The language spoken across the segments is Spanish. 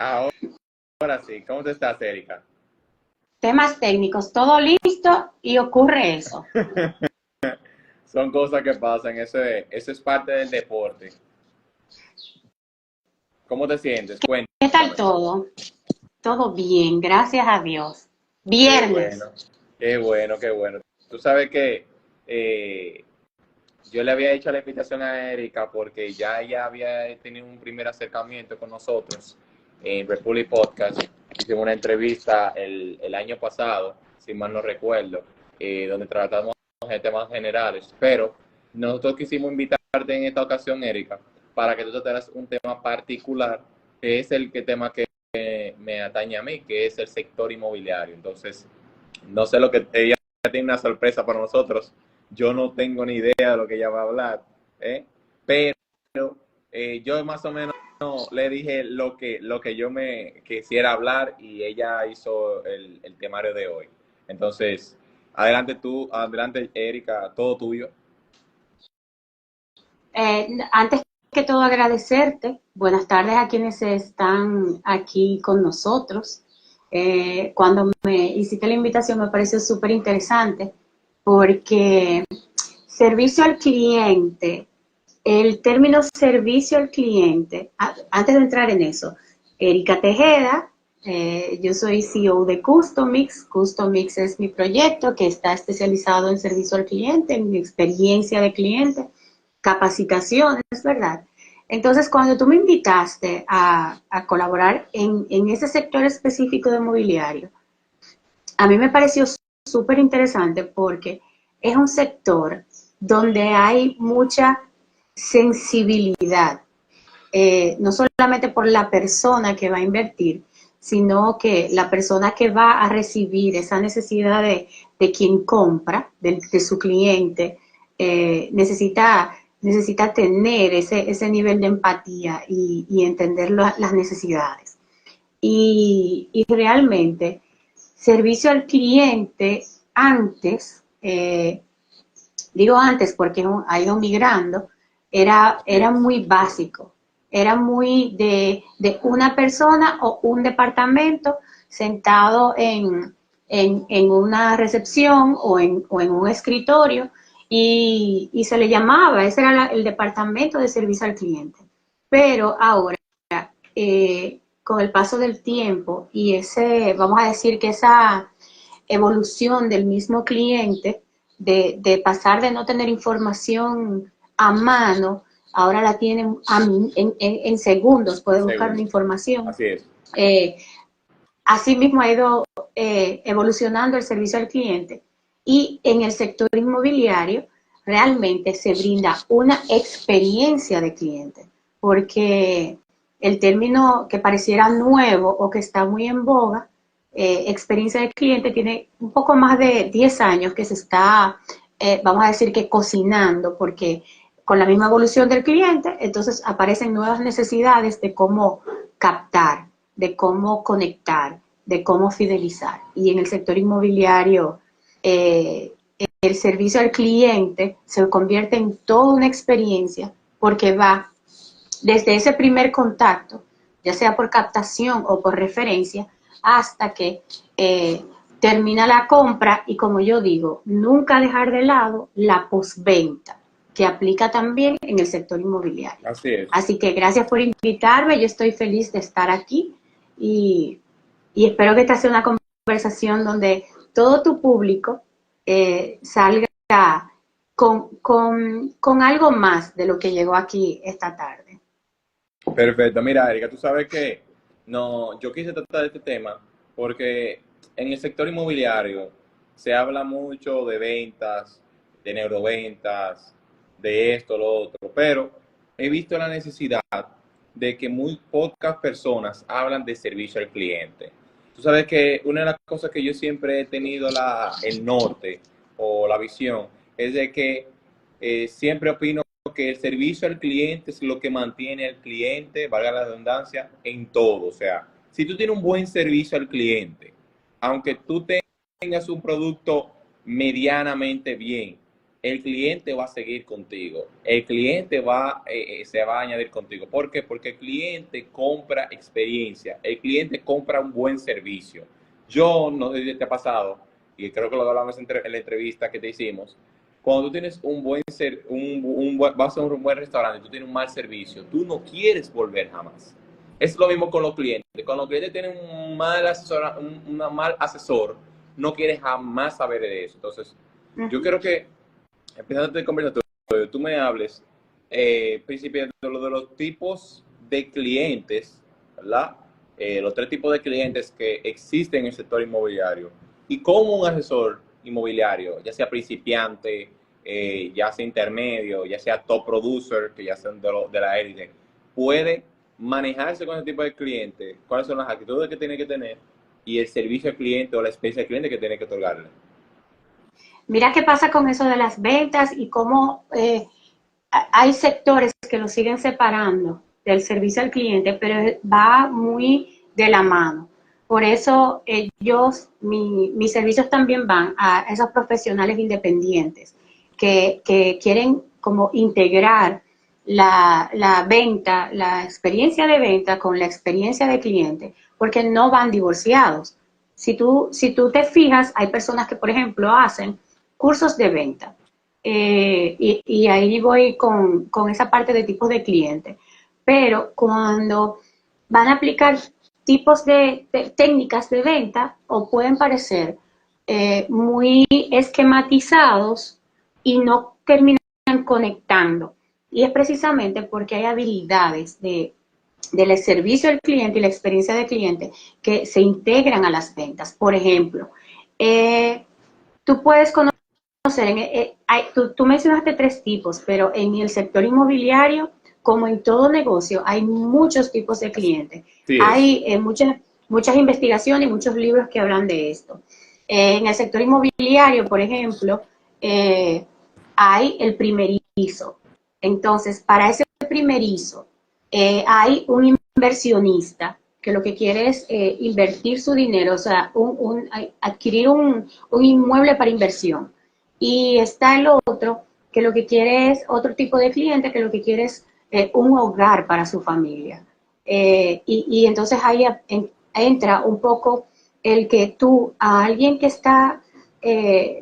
Ahora sí, ¿cómo te estás, Erika? Temas técnicos, todo listo y ocurre eso. Son cosas que pasan, eso es parte del deporte. ¿Cómo te sientes? ¿Qué tal Cuéntame. todo? Todo bien, gracias a Dios. Qué bueno, Viernes. qué bueno, qué bueno. Tú sabes que eh, yo le había hecho la invitación a Erika porque ya ella había tenido un primer acercamiento con nosotros en Republic Podcast. Hicimos una entrevista el año pasado, si mal no recuerdo, donde tratamos de temas generales. Pero nosotros quisimos invitarte en esta ocasión, Erika, para que tú trataras un tema particular, que es el tema que me atañe a mí, que es el sector inmobiliario. Entonces, no sé lo que ella tiene una sorpresa para nosotros. Yo no tengo ni idea de lo que ella va a hablar, ¿eh? Pero yo más o menos le dije lo que yo me quisiera hablar y ella hizo el temario de hoy. Entonces, adelante Erika, todo tuyo. Antes que todo agradecerte, buenas tardes a quienes están aquí con nosotros. Cuando me hiciste la invitación me pareció súper interesante porque servicio al cliente, el término servicio al cliente, antes de entrar en eso, Erika Tejeda, yo soy CEO de Customix. Customix es mi proyecto que está especializado en servicio al cliente, en experiencia de cliente, capacitaciones, ¿verdad? Entonces, cuando tú me invitaste a colaborar en ese sector específico de mobiliario, a mí me pareció súper interesante porque es un sector donde hay mucha sensibilidad, no solamente por la persona que va a invertir, sino que la persona que va a recibir esa necesidad de quien compra, de su cliente, necesita tener ese nivel de empatía y entender las necesidades. Y realmente, servicio al cliente antes, digo antes porque ha ido migrando, era Yes. muy básico, era muy de una persona o un departamento sentado en una recepción o en un escritorio y se le llamaba, ese era el departamento de servicio al cliente. Pero ahora, con el paso del tiempo y vamos a decir que esa evolución del mismo cliente, de pasar de no tener información a mano, ahora la tienen en segundos, puede buscar una Segundo. información. Así es. Eh, Así mismo ha ido evolucionando el servicio al cliente y en el sector inmobiliario realmente se brinda una experiencia de cliente, porque el término que pareciera nuevo o que está muy en boga, experiencia de cliente, tiene un poco más de 10 años que se está, vamos a decir que cocinando, porque con la misma evolución del cliente, entonces aparecen nuevas necesidades de cómo captar, de cómo conectar, de cómo fidelizar. Y en el sector inmobiliario, eh, el servicio al cliente se convierte en toda una experiencia porque va desde ese primer contacto, ya sea por captación o por referencia, hasta que termina la compra y, como yo digo, nunca dejar de lado la postventa, que aplica también en el sector inmobiliario. Así es. Así que gracias por invitarme, yo estoy feliz de estar aquí y, y espero que esta sea una conversación donde todo tu público salga con algo más de lo que llegó aquí esta tarde. Perfecto. Mira, Erika, tú sabes que no, yo quise tratar este tema porque en el sector inmobiliario se habla mucho de ventas, de neuroventas, de esto, lo otro, pero he visto la necesidad de que muy pocas personas hablan de servicio al cliente. Tú sabes que una de las cosas que yo siempre he tenido el norte o la visión es de que siempre opino que el servicio al cliente es lo que mantiene al cliente, valga la redundancia, en todo. O sea, si tú tienes un buen servicio al cliente, aunque tú tengas un producto medianamente bien, el cliente va a seguir contigo. El cliente se va a añadir contigo. ¿Por qué? Porque el cliente compra experiencia. El cliente compra un buen servicio. Yo, no sé si te ha pasado, y creo que lo hablamos en la entrevista que te hicimos, cuando tú tienes vas a un buen restaurante y tú tienes un mal servicio, tú no quieres volver jamás. Es lo mismo con los clientes. Cuando los clientes tienen un mal asesor, no quieres jamás saber de eso. Entonces, yo creo que, empezando el conversatorio, tú me hables, principalmente de los tipos de clientes, ¿verdad? Los tres tipos de clientes que existen en el sector inmobiliario y cómo un asesor inmobiliario, ya sea principiante, ya sea intermedio, ya sea top producer, que ya sean de la élite, puede manejarse con ese tipo de cliente, cuáles son las actitudes que tiene que tener y el servicio al cliente o la experiencia al cliente que tiene que otorgarle. Mira qué pasa con eso de las ventas y cómo hay sectores que lo siguen separando del servicio al cliente, pero va muy de la mano. Por eso mis servicios también van a esos profesionales independientes que quieren como integrar la venta, la experiencia de venta con la experiencia de cliente, porque no van divorciados. Si tú te fijas, hay personas que, por ejemplo, hacen cursos de venta. Y ahí voy con esa parte de tipos de clientes. Pero cuando van a aplicar tipos de técnicas de venta, o pueden parecer muy esquematizados y no terminan conectando. Y es precisamente porque hay habilidades del servicio al cliente y la experiencia del cliente que se integran a las ventas. Por ejemplo, tú puedes conocer, tú mencionaste tres tipos, pero en el sector inmobiliario, como en todo negocio, hay muchos tipos de clientes. Sí, Hay muchas investigaciones y muchos libros que hablan de esto. En el sector inmobiliario, por ejemplo, hay el primerizo. Entonces, para ese primerizo, hay un inversionista que lo que quiere es invertir su dinero, o sea, adquirir un inmueble para inversión. Y está el otro, que lo que quiere es otro tipo de cliente, que lo que quiere es un hogar para su familia. Y entonces ahí entra un poco el que tú, a alguien que está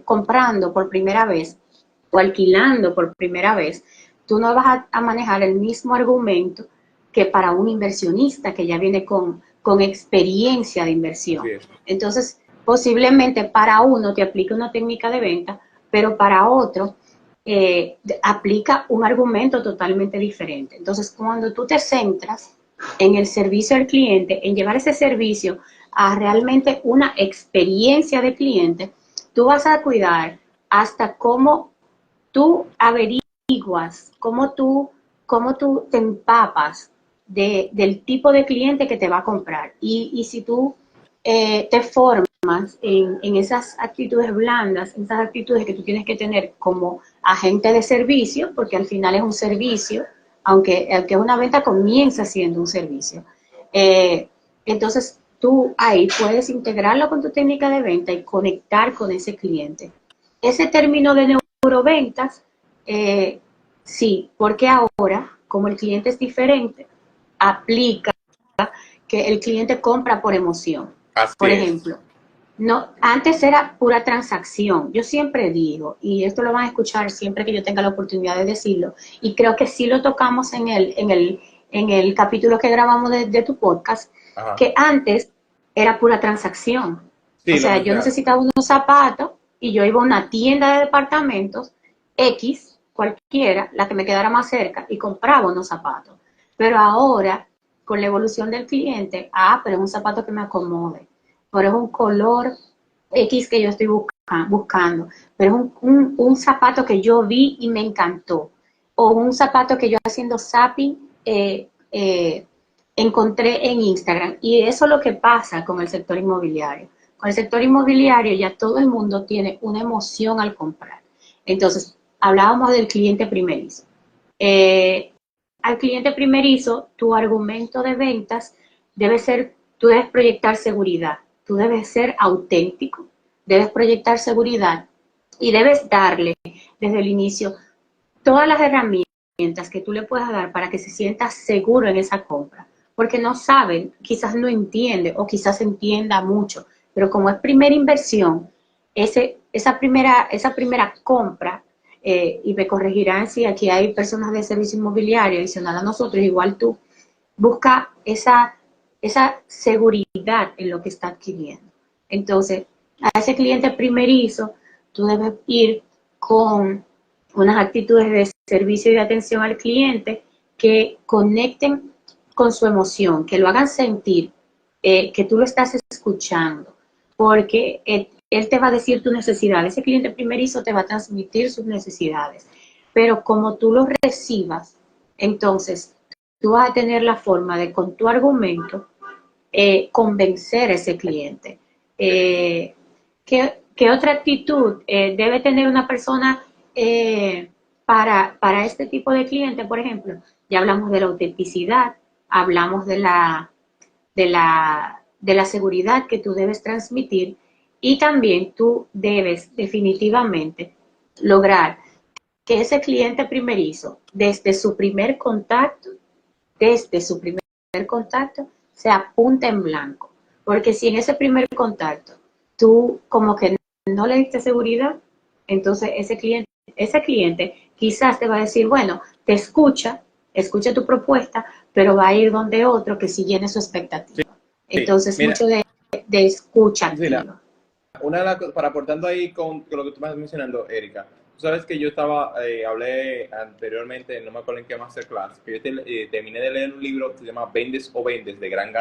comprando por primera vez o alquilando por primera vez, tú no vas a manejar el mismo argumento que para un inversionista que ya viene con experiencia de inversión. Entonces, posiblemente para uno te aplique una técnica de venta, pero para otro aplica un argumento totalmente diferente. Entonces, cuando tú te centras en el servicio al cliente, en llevar ese servicio a realmente una experiencia de cliente, tú vas a cuidar hasta cómo tú averiguas, cómo tú te empapas del tipo de cliente que te va a comprar. Y si tú te formas en esas actitudes blandas, en esas actitudes que tú tienes que tener como agente de servicio, porque al final es un servicio, aunque una venta comienza siendo un servicio. Entonces tú ahí puedes integrarlo con tu técnica de venta y conectar con ese cliente. Ese término de neuroventas, sí, porque ahora, como el cliente es diferente, aplica que el cliente compra por emoción. así Por es. ejemplo, no, antes era pura transacción. Yo siempre digo, y esto lo van a escuchar siempre que yo tenga la oportunidad de decirlo, y creo que sí lo tocamos en el capítulo que grabamos de tu podcast, Ajá. que antes era pura transacción. Sí, O sea, yo necesitaba unos zapatos y yo iba a una tienda de departamentos X, cualquiera, la que me quedara más cerca, y compraba unos zapatos. Pero ahora, con la evolución del cliente, pero es un zapato que me acomode, pero es un color X que yo estoy buscando, pero es un zapato que yo vi y me encantó, o un zapato que yo haciendo zapping encontré en Instagram. Y eso es lo que pasa con el sector inmobiliario. Con el sector inmobiliario ya todo el mundo tiene una emoción al comprar. Entonces, hablábamos del cliente primerizo. Al cliente primerizo, tu argumento de ventas debe ser, tú debes proyectar seguridad, tú debes ser auténtico, debes proyectar seguridad y debes darle desde el inicio todas las herramientas que tú le puedas dar para que se sienta seguro en esa compra, porque no saben, quizás no entiende o quizás entienda mucho, pero como es primera inversión, esa primera compra, y me corregirán si aquí hay personas de servicio inmobiliario adicional a nosotros, igual tú, busca esa seguridad en lo que está adquiriendo. Entonces, a ese cliente primerizo, tú debes ir con unas actitudes de servicio y de atención al cliente que conecten con su emoción, que lo hagan sentir que tú lo estás escuchando, porque él te va a decir tu necesidad. Ese cliente primerizo te va a transmitir sus necesidades, pero como tú lo recibas, entonces tú vas a tener la forma de con tu argumento convencer a ese cliente. ¿Qué otra actitud debe tener una persona para este tipo de cliente? Por ejemplo, ya hablamos de la autenticidad, hablamos de la seguridad que tú debes transmitir, y también tú debes definitivamente lograr que ese cliente primerizo, desde su primer contacto, se apunta en blanco. Porque si en ese primer contacto tú como que no le diste seguridad, entonces ese cliente quizás te va a decir, bueno, te escucha tu propuesta, pero va a ir donde otro que sí llene su Sí, expectativa. sí. Entonces, Mira, mucho de escucha Gisela, activa. una de las cosas, para aportando ahí con lo que tú me estás mencionando, Erika, tú sabes que yo hablé anteriormente, no me acuerdo en qué masterclass, que yo terminé de leer un libro que se llama Vendes o Vendes, de Gran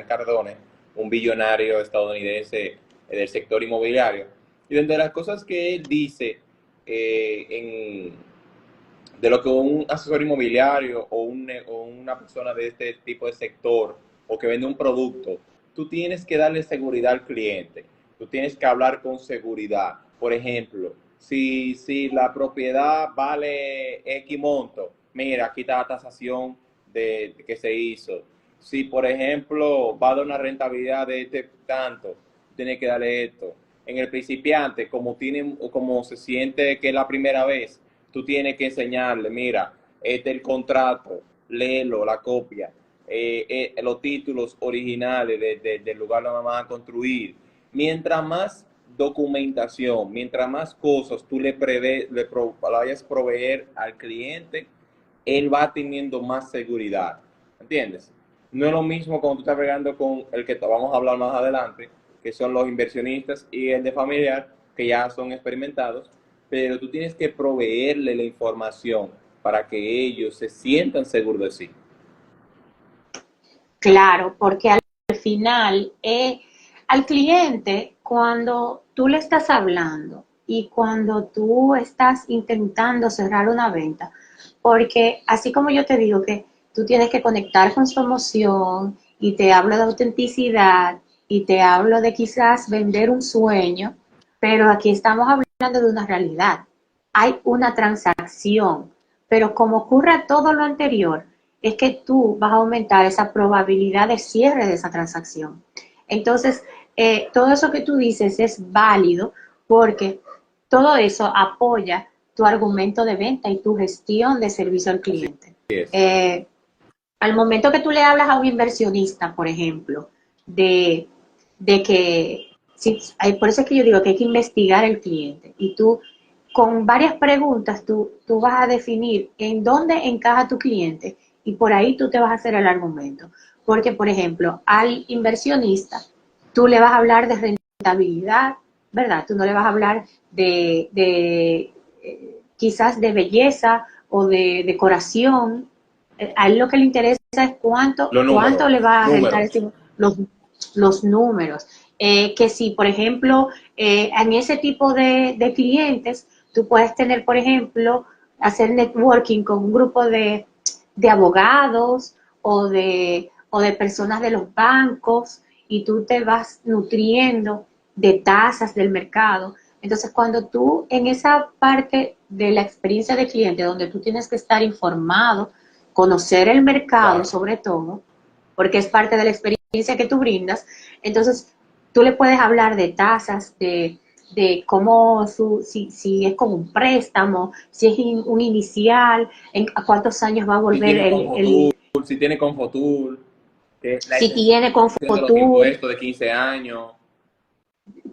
Cardone, un billonario estadounidense del sector inmobiliario. Y de las cosas que él dice de lo que un asesor inmobiliario o una persona de este tipo de sector o que vende un producto, tú tienes que darle seguridad al cliente, tú tienes que hablar con seguridad. Por ejemplo, si la propiedad vale X monto, mira, aquí está la tasación que se hizo. Si, por ejemplo, va a dar una rentabilidad de este tanto, tienes que darle esto. En el principiante, como se siente que es la primera vez, tú tienes que enseñarle, mira, este es el contrato, léelo, la copia, los títulos originales del lugar donde van a construir. Mientras más documentación, mientras más cosas tú le vayas a proveer al cliente, él va teniendo más seguridad. ¿Entiendes? No es lo mismo cuando tú estás pegando con el que vamos a hablar más adelante, que son los inversionistas y el de familiar, que ya son experimentados, pero tú tienes que proveerle la información para que ellos se sientan seguros de sí. Claro, porque al final, al cliente, cuando tú le estás hablando y cuando tú estás intentando cerrar una venta, porque así como yo te digo que tú tienes que conectar con su emoción y te hablo de autenticidad y te hablo de quizás vender un sueño, pero aquí estamos hablando de una realidad. Hay una transacción, pero como ocurra todo lo anterior, es que tú vas a aumentar esa probabilidad de cierre de esa transacción. Entonces, todo eso que tú dices es válido porque todo eso apoya tu argumento de venta y tu gestión de servicio al Así cliente. es. Eh, Al momento que tú le hablas a un inversionista, por ejemplo, de, de que, sí, por eso es que yo digo que hay que investigar el cliente y tú con varias preguntas tú vas a definir en dónde encaja tu cliente y por ahí tú te vas a hacer el argumento. Porque, por ejemplo, al inversionista tú le vas a hablar de rentabilidad, ¿verdad? Tú no le vas a hablar quizás de belleza o de decoración. A él lo que le interesa es Los cuánto números, le va a rentar números. los números. Que si, por ejemplo, en ese tipo de clientes, tú puedes tener, por ejemplo, hacer networking con un grupo de abogados o de personas de los bancos y tú te vas nutriendo de tasas del mercado. Entonces, cuando tú en esa parte de la experiencia de cliente, donde tú tienes que estar informado, conocer el mercado Claro. sobre todo, porque es parte de la experiencia que tú brindas, entonces tú le puedes hablar de tasas, de cómo si es con un préstamo, si es un inicial, a cuántos años va a Si volver tiene Confotur, si tiene Confotur, que la si tiene con exención de los Fotur, impuestos de 15 años.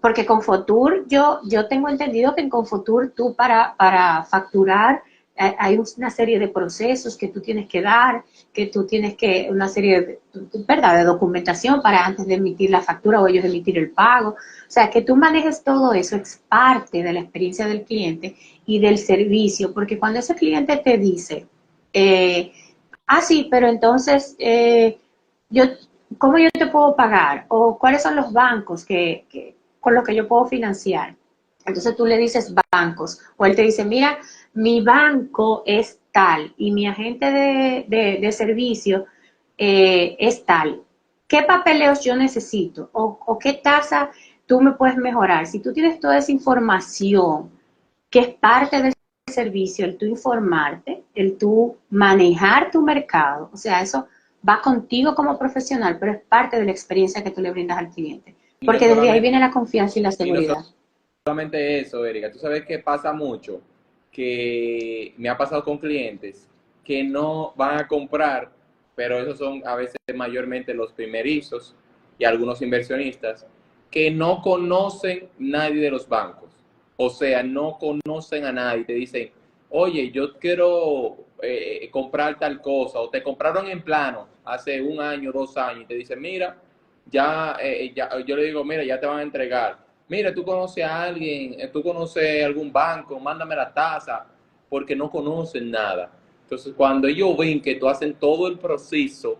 porque con Fotur yo tengo entendido que en Confotur tú para facturar hay una serie de procesos que tú tienes que dar, que tú tienes que, una serie ¿verdad?, de documentación para antes de emitir la factura o ellos emitir el pago. O sea, que tú manejes todo eso es parte de la experiencia del cliente y del servicio, porque cuando ese cliente te dice, sí, pero entonces, yo, ¿cómo yo te puedo pagar? ¿O cuáles son los bancos con los que yo puedo financiar? Entonces tú le dices bancos, o él te dice, mira, mi banco es tal y mi agente de servicio es tal. ¿Qué papeleos yo necesito? ¿O qué tasa tú me puedes mejorar? Si tú tienes toda esa información que es parte del servicio, el tú informarte, el tú manejar tu mercado, o sea, eso va contigo como profesional, pero es parte de la experiencia que tú le brindas al cliente, Y no porque desde ahí solamente, viene la confianza y la y no seguridad. solamente eso, Erika. Tú sabes que pasa mucho, que me ha pasado con clientes que no van a comprar, pero esos son a veces mayormente los primerizos y algunos inversionistas que no conocen nadie de los bancos. O sea, no conocen a nadie. Te dicen, oye, yo quiero comprar tal cosa, o te compraron en plano hace un año, 2 años, y te dicen, mira, ya, yo le digo, mira, ya te van a entregar. Mira, tú conoces a alguien, tú conoces algún banco, mándame la tasa, porque no conocen nada. Entonces, cuando ellos ven que tú hacen todo el proceso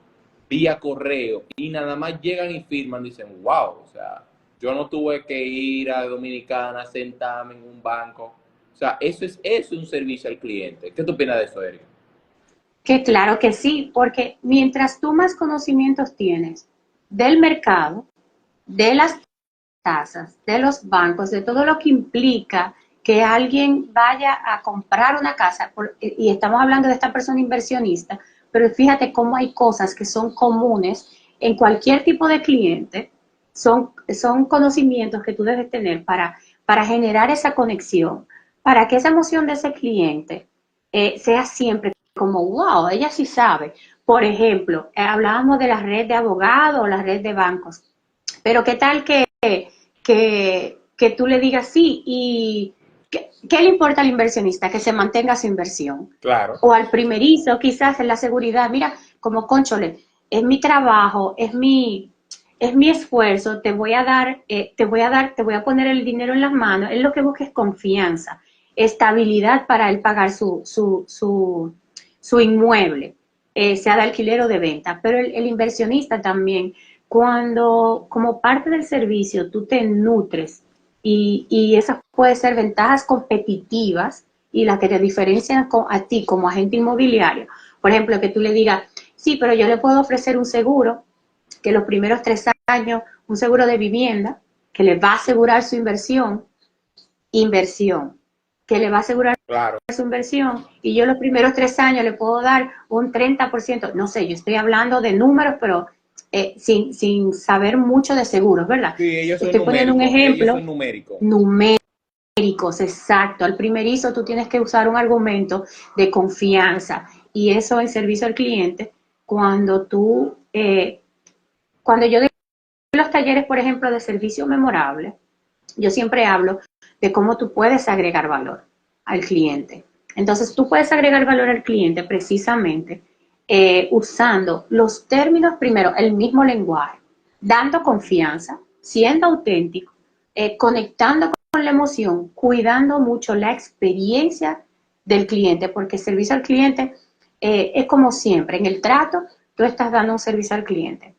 vía correo y nada más llegan y firman, dicen, wow, o sea, yo no tuve que ir a Dominicana, sentarme en un banco. O sea, eso es un servicio al cliente. ¿Qué tú opinas de eso, Erika? Que claro que sí, porque mientras tú más conocimientos tienes del mercado, de las tasas, de los bancos, de todo lo que implica que alguien vaya a comprar una casa, y estamos hablando de esta persona inversionista, pero fíjate cómo hay cosas que son comunes en cualquier tipo de cliente, son conocimientos que tú debes tener para generar esa conexión, para que esa emoción de ese cliente sea siempre como, wow, ella sí sabe. Por ejemplo, hablábamos de la red de abogados o la red de bancos, pero ¿qué tal que tú le digas sí? ¿Y qué le importa al inversionista? Que se mantenga su inversión. Claro. O al primerizo, quizás en la seguridad, mira, como cónchole, es mi trabajo, es mi esfuerzo, te voy a poner el dinero en las manos, es lo que busca es confianza, estabilidad para él pagar su inmueble, sea de alquiler o de venta. Pero el inversionista también, cuando como parte del servicio tú te nutres y esas pueden ser ventajas competitivas y las que te diferencian a ti como agente inmobiliario. Por ejemplo, que tú le digas, sí, pero yo le puedo ofrecer un seguro que los primeros 3 años, un seguro de vivienda, que le va a asegurar su inversión, que le va a asegurar Claro. su inversión, y yo los primeros 3 años le puedo dar un 30%, no sé, yo estoy hablando de números, pero sin saber mucho de seguros, ¿verdad? Sí, Estoy poniendo un ellos ejemplo son numéricos. numéricos, exacto. Al primerizo tú tienes que usar un argumento de confianza, y eso en servicio al cliente, cuando yo doy los talleres, por ejemplo, de servicio memorable, yo siempre hablo de cómo tú puedes agregar valor al cliente. Entonces, tú puedes agregar valor al cliente precisamente usando los términos, primero, el mismo lenguaje, dando confianza, siendo auténtico, conectando con la emoción, cuidando mucho la experiencia del cliente, porque el servicio al cliente es como siempre, en el trato, tú estás dando un servicio al cliente.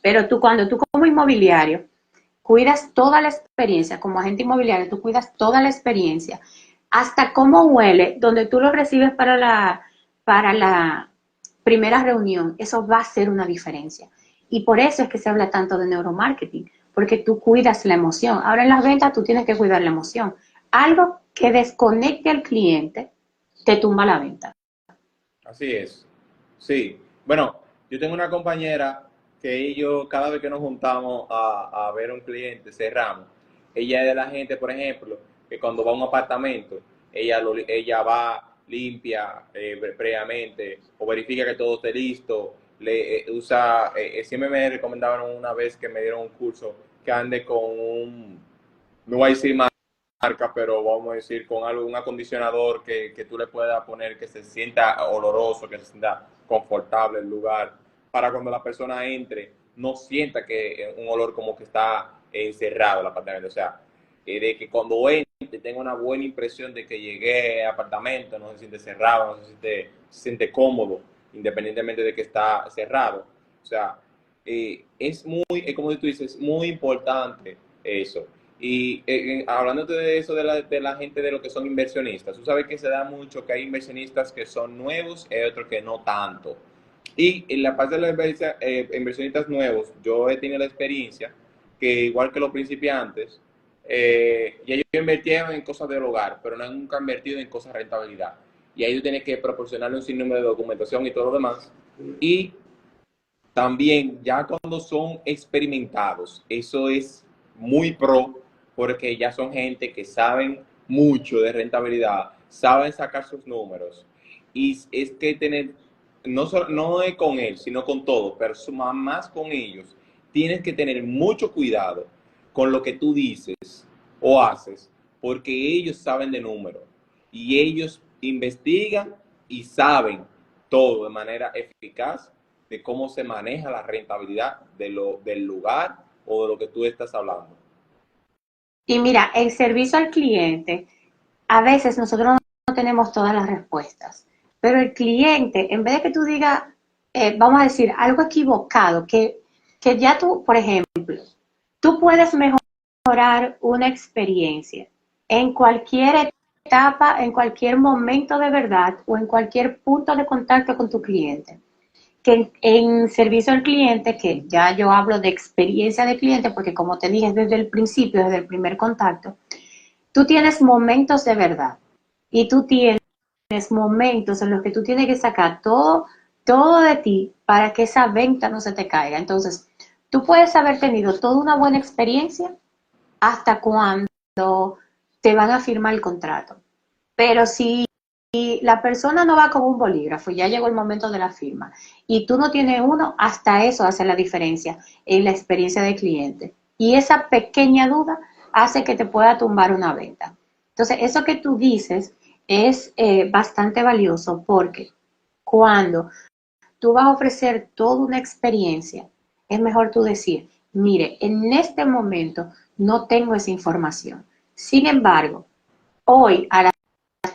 Pero cuando tú como inmobiliario cuidas toda la experiencia, como agente inmobiliario, tú cuidas toda la experiencia, hasta cómo huele, donde tú lo recibes para la primera reunión, eso va a ser una diferencia. Y por eso es que se habla tanto de neuromarketing, porque tú cuidas la emoción. Ahora en las ventas tú tienes que cuidar la emoción. Algo que desconecte al cliente te tumba la venta. Así es. Sí. Bueno, yo tengo una compañera que ellos, cada vez que nos juntamos a ver un cliente, cerramos. Ella es de la gente, por ejemplo, que cuando va a un apartamento, ella va, limpia previamente o verifica que todo esté listo. Siempre me recomendaron una vez que me dieron un curso que ande con no voy a decir marca, pero vamos a decir con algo, un acondicionador que tú le puedas poner que se sienta oloroso, que se sienta confortable el lugar, para cuando la persona entre, no sienta que un olor como que está encerrado el apartamento. O sea, de que cuando entre tenga una buena impresión de que llegué al apartamento, no se siente cerrado, no se siente cómodo, independientemente de que está cerrado. O sea, es muy, como tú dices, muy importante eso. Y hablando de eso, de la gente de lo que son inversionistas, tú sabes que se da mucho que hay inversionistas que son nuevos y hay otros que no tanto. Y en la parte de los inversionistas nuevos, yo he tenido la experiencia que igual que los principiantes, ya ellos invirtieron en cosas del hogar, pero no han nunca invertido en cosas de rentabilidad. Y ahí tú tienes que proporcionarle un sinnúmero de documentación y todo lo demás. Y también, ya cuando son experimentados, eso es muy pro, porque ya son gente que saben mucho de rentabilidad, saben sacar sus números. Y es que tener, no es con él, sino con todo, pero más con ellos, tienes que tener mucho cuidado con lo que tú dices o haces, porque ellos saben de números y ellos investigan y saben todo de manera eficaz de cómo se maneja la rentabilidad del lugar o de lo que tú estás hablando. Y mira, el servicio al cliente, a veces nosotros no tenemos todas las respuestas, pero el cliente, en vez de que tú digas, vamos a decir, algo equivocado, que ya tú, por ejemplo, tú puedes mejorar una experiencia en cualquier etapa, en cualquier momento de verdad o en cualquier punto de contacto con tu cliente. Que en servicio al cliente, que ya yo hablo de experiencia de cliente, porque como te dije desde el principio, desde el primer contacto, tú tienes momentos de verdad y tú tienes momentos en los que tú tienes que sacar todo de ti para que esa venta no se te caiga. Entonces, tú puedes haber tenido toda una buena experiencia hasta cuando te van a firmar el contrato. Pero si la persona no va con un bolígrafo, ya llegó el momento de la firma, y tú no tienes uno, hasta eso hace la diferencia en la experiencia del cliente. Y esa pequeña duda hace que te pueda tumbar una venta. Entonces, eso que tú dices es bastante valioso porque cuando tú vas a ofrecer toda una experiencia, es mejor tú decir, mire, en este momento no tengo esa información. Sin embargo, hoy a las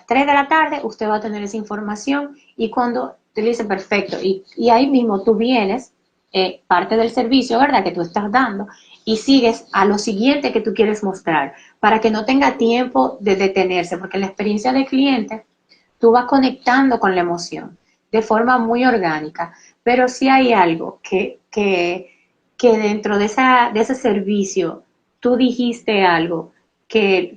3 de la tarde usted va a tener esa información y cuando te dice perfecto y ahí mismo tú vienes, parte del servicio, ¿verdad? Que tú estás dando y sigues a lo siguiente que tú quieres mostrar para que no tenga tiempo de detenerse, porque la experiencia del cliente tú vas conectando con la emoción de forma muy orgánica, pero si hay algo que dentro de ese servicio tú dijiste algo que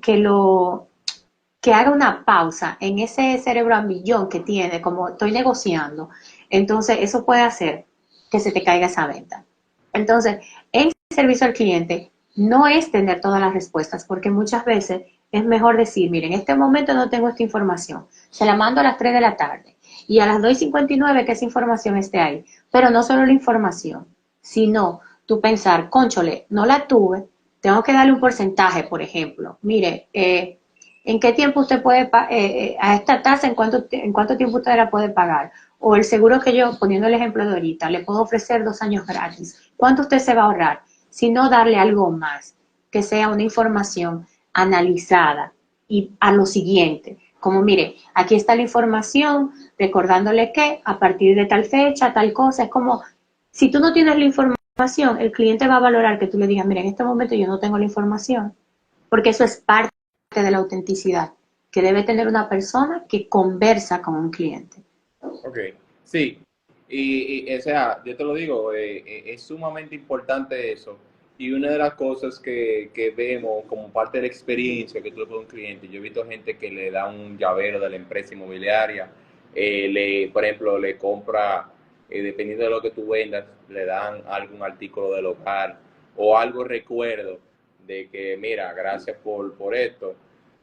haga una pausa en ese cerebro a millón que tiene, como estoy negociando, entonces eso puede hacer que se te caiga esa venta. Entonces, en servicio al cliente no es tener todas las respuestas, porque muchas veces es mejor decir, mire, en este momento no tengo esta información, se la mando a las 3 de la tarde y a las 2:59 que esa información esté ahí. Pero no solo la información, sino tú pensar, cónchole, no la tuve, tengo que darle un porcentaje, por ejemplo. Mire, ¿en qué tiempo usted puede, a esta tasa, en cuánto tiempo usted la puede pagar? O el seguro que yo, poniendo el ejemplo de ahorita, le puedo ofrecer 2 años gratis. ¿Cuánto usted se va a ahorrar? Si no darle algo más, que sea una información analizada y a lo siguiente. Como mire, aquí está la información, recordándole que a partir de tal fecha, tal cosa, es como, si tú no tienes la información, el cliente va a valorar que tú le digas, mira, en este momento yo no tengo la información, porque eso es parte de la autenticidad que debe tener una persona que conversa con un cliente. Ok, sí. O sea, yo te lo digo, es sumamente importante eso. Y una de las cosas que vemos como parte de la experiencia que tuve con un cliente, yo he visto gente que le da un llavero de la empresa inmobiliaria, por ejemplo, le compra, dependiendo de lo que tú vendas, le dan algún artículo del hogar o algo recuerdo de que, mira, gracias por esto.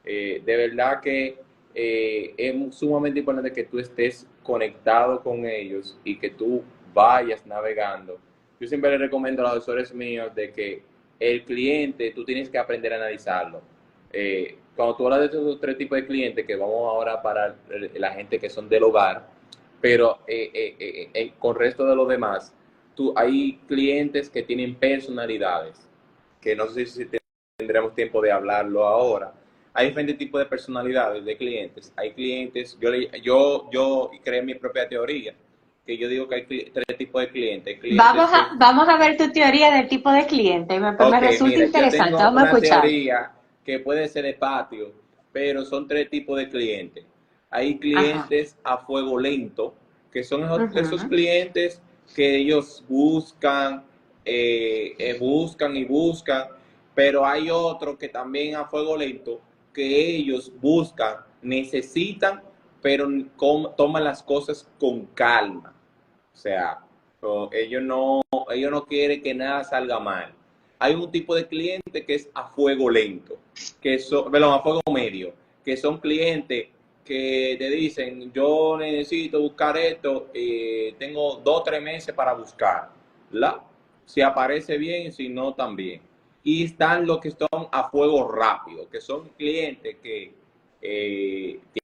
De verdad que es sumamente importante que tú estés conectado con ellos y que tú vayas navegando. Yo siempre les recomiendo a los asesores míos de que el cliente, tú tienes que aprender a analizarlo. Cuando tú hablas de estos tres tipos de clientes, que vamos ahora para la gente que son del hogar, pero con el resto de los demás, hay clientes que tienen personalidades, que no sé si tendremos tiempo de hablarlo ahora. Hay diferentes tipos de personalidades de clientes. Hay clientes, yo creé mi propia teoría, que yo digo que hay tres tipos de clientes. Hay clientes Vamos a ver tu teoría del tipo de cliente. Me Ok, resulta mira, yo interesante. tengo Vamos a una escuchar. teoría que puede ser de patio, pero son tres tipos de clientes. Hay Ajá. clientes a fuego lento, que son esos Ujú. clientes que ellos buscan, buscan y buscan, pero hay otros que también a fuego lento, que ellos buscan, necesitan, pero toman las cosas con calma. O sea, ellos no quieren que nada salga mal. Hay un tipo de cliente que es a fuego lento, perdón, a fuego medio, que son clientes que te dicen, yo necesito buscar esto, tengo 2 o 3 meses para buscar, ¿la? Si aparece bien, si no, también. Y están los que son a fuego rápido, que son clientes que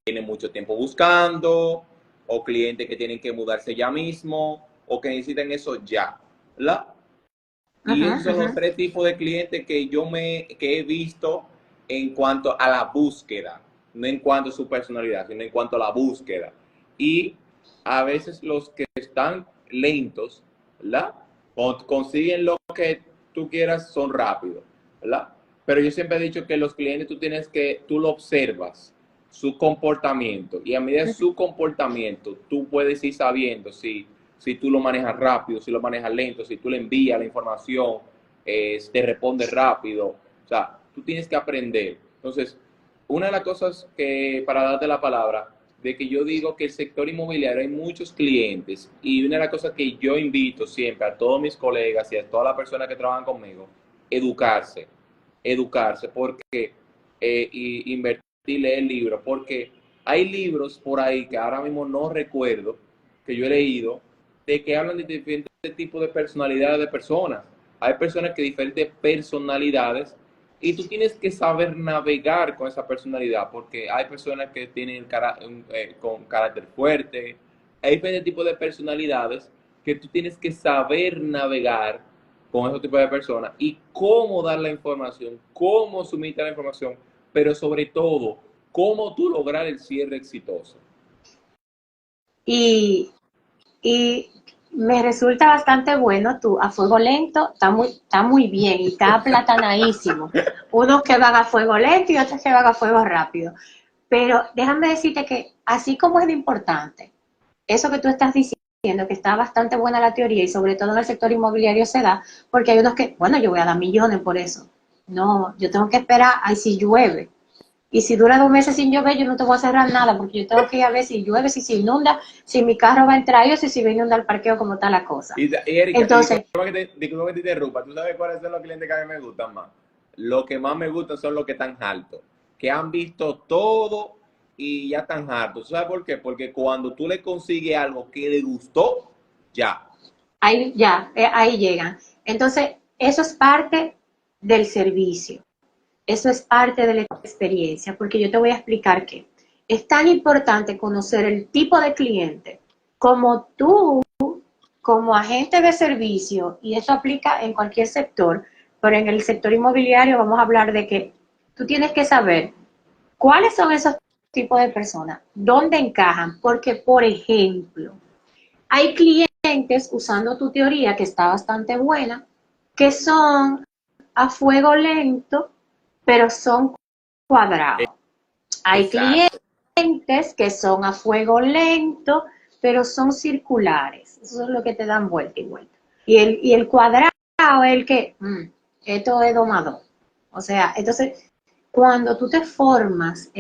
tienen mucho tiempo buscando, o clientes que tienen que mudarse ya mismo, o que necesitan eso ya, ¿verdad? Y Ujú, esos son ujú. los tres tipos de clientes que he visto en cuanto a la búsqueda, no en cuanto a su personalidad, sino en cuanto a la búsqueda. Y a veces los que están lentos, ¿verdad? Cuando consiguen lo que tú quieras, son rápidos, ¿verdad? Pero yo siempre he dicho que los clientes tú lo observas, su comportamiento, y a medida de su comportamiento, tú puedes ir sabiendo si tú lo manejas rápido, si lo manejas lento, si tú le envías la información, te responde rápido. O sea, tú tienes que aprender. Entonces, una de las cosas que, para darte la palabra, de que yo digo que el sector inmobiliario hay muchos clientes y una de las cosas que yo invito siempre a todos mis colegas y a todas las personas que trabajan conmigo, educarse, educarse, porque invertir, leer libros, porque hay libros por ahí que ahora mismo no recuerdo, que yo he leído, de que hablan de diferentes tipos de personalidades de personas. Hay personas que diferentes personalidades y tú tienes que saber navegar con esa personalidad porque hay personas que tienen con carácter fuerte, hay diferentes tipos de personalidades que tú tienes que saber navegar con esos tipos de personas y cómo dar la información, cómo suministrar la información, pero sobre todo, cómo tú lograr el cierre exitoso. Y, y me resulta bastante bueno tú, a fuego lento, está muy bien y está aplatanadísimo. Unos que van a fuego lento y otros que van a fuego rápido. Pero déjame decirte que así como es de importante, eso que tú estás diciendo, que está bastante buena la teoría y sobre todo en el sector inmobiliario se da, porque hay unos que, bueno, yo voy a dar millones por eso. No, yo tengo que esperar a si llueve. Y si dura 2 meses sin llover, yo no te voy a cerrar nada, porque yo tengo que ir a ver si llueve, si se inunda, si mi carro va a entrar o si va a inundar el parqueo, como está la cosa. Y Erika, Entonces, disculpa que te interrumpa, ¿tú sabes cuáles son los clientes que a mí me gustan más? Los que más me gustan son los que están hartos, que han visto todo y ya están hartos. ¿Sabes por qué? Porque cuando tú le consigues algo que le gustó, ya. ahí ya, ahí llegan. Entonces, eso es parte del servicio. Eso es parte de la experiencia, porque yo te voy a explicar que es tan importante conocer el tipo de cliente como tú, como agente de servicio, y eso aplica en cualquier sector, pero en el sector inmobiliario vamos a hablar de que tú tienes que saber cuáles son esos tipos de personas, dónde encajan, porque, por ejemplo, hay clientes, usando tu teoría, que está bastante buena, que son a fuego lento, pero son cuadrados. Hay Exacto. clientes que son a fuego lento, pero son circulares. Eso es lo que te dan vuelta y vuelta. Y el cuadrado es el que, esto es domador. O sea, entonces, cuando tú te formas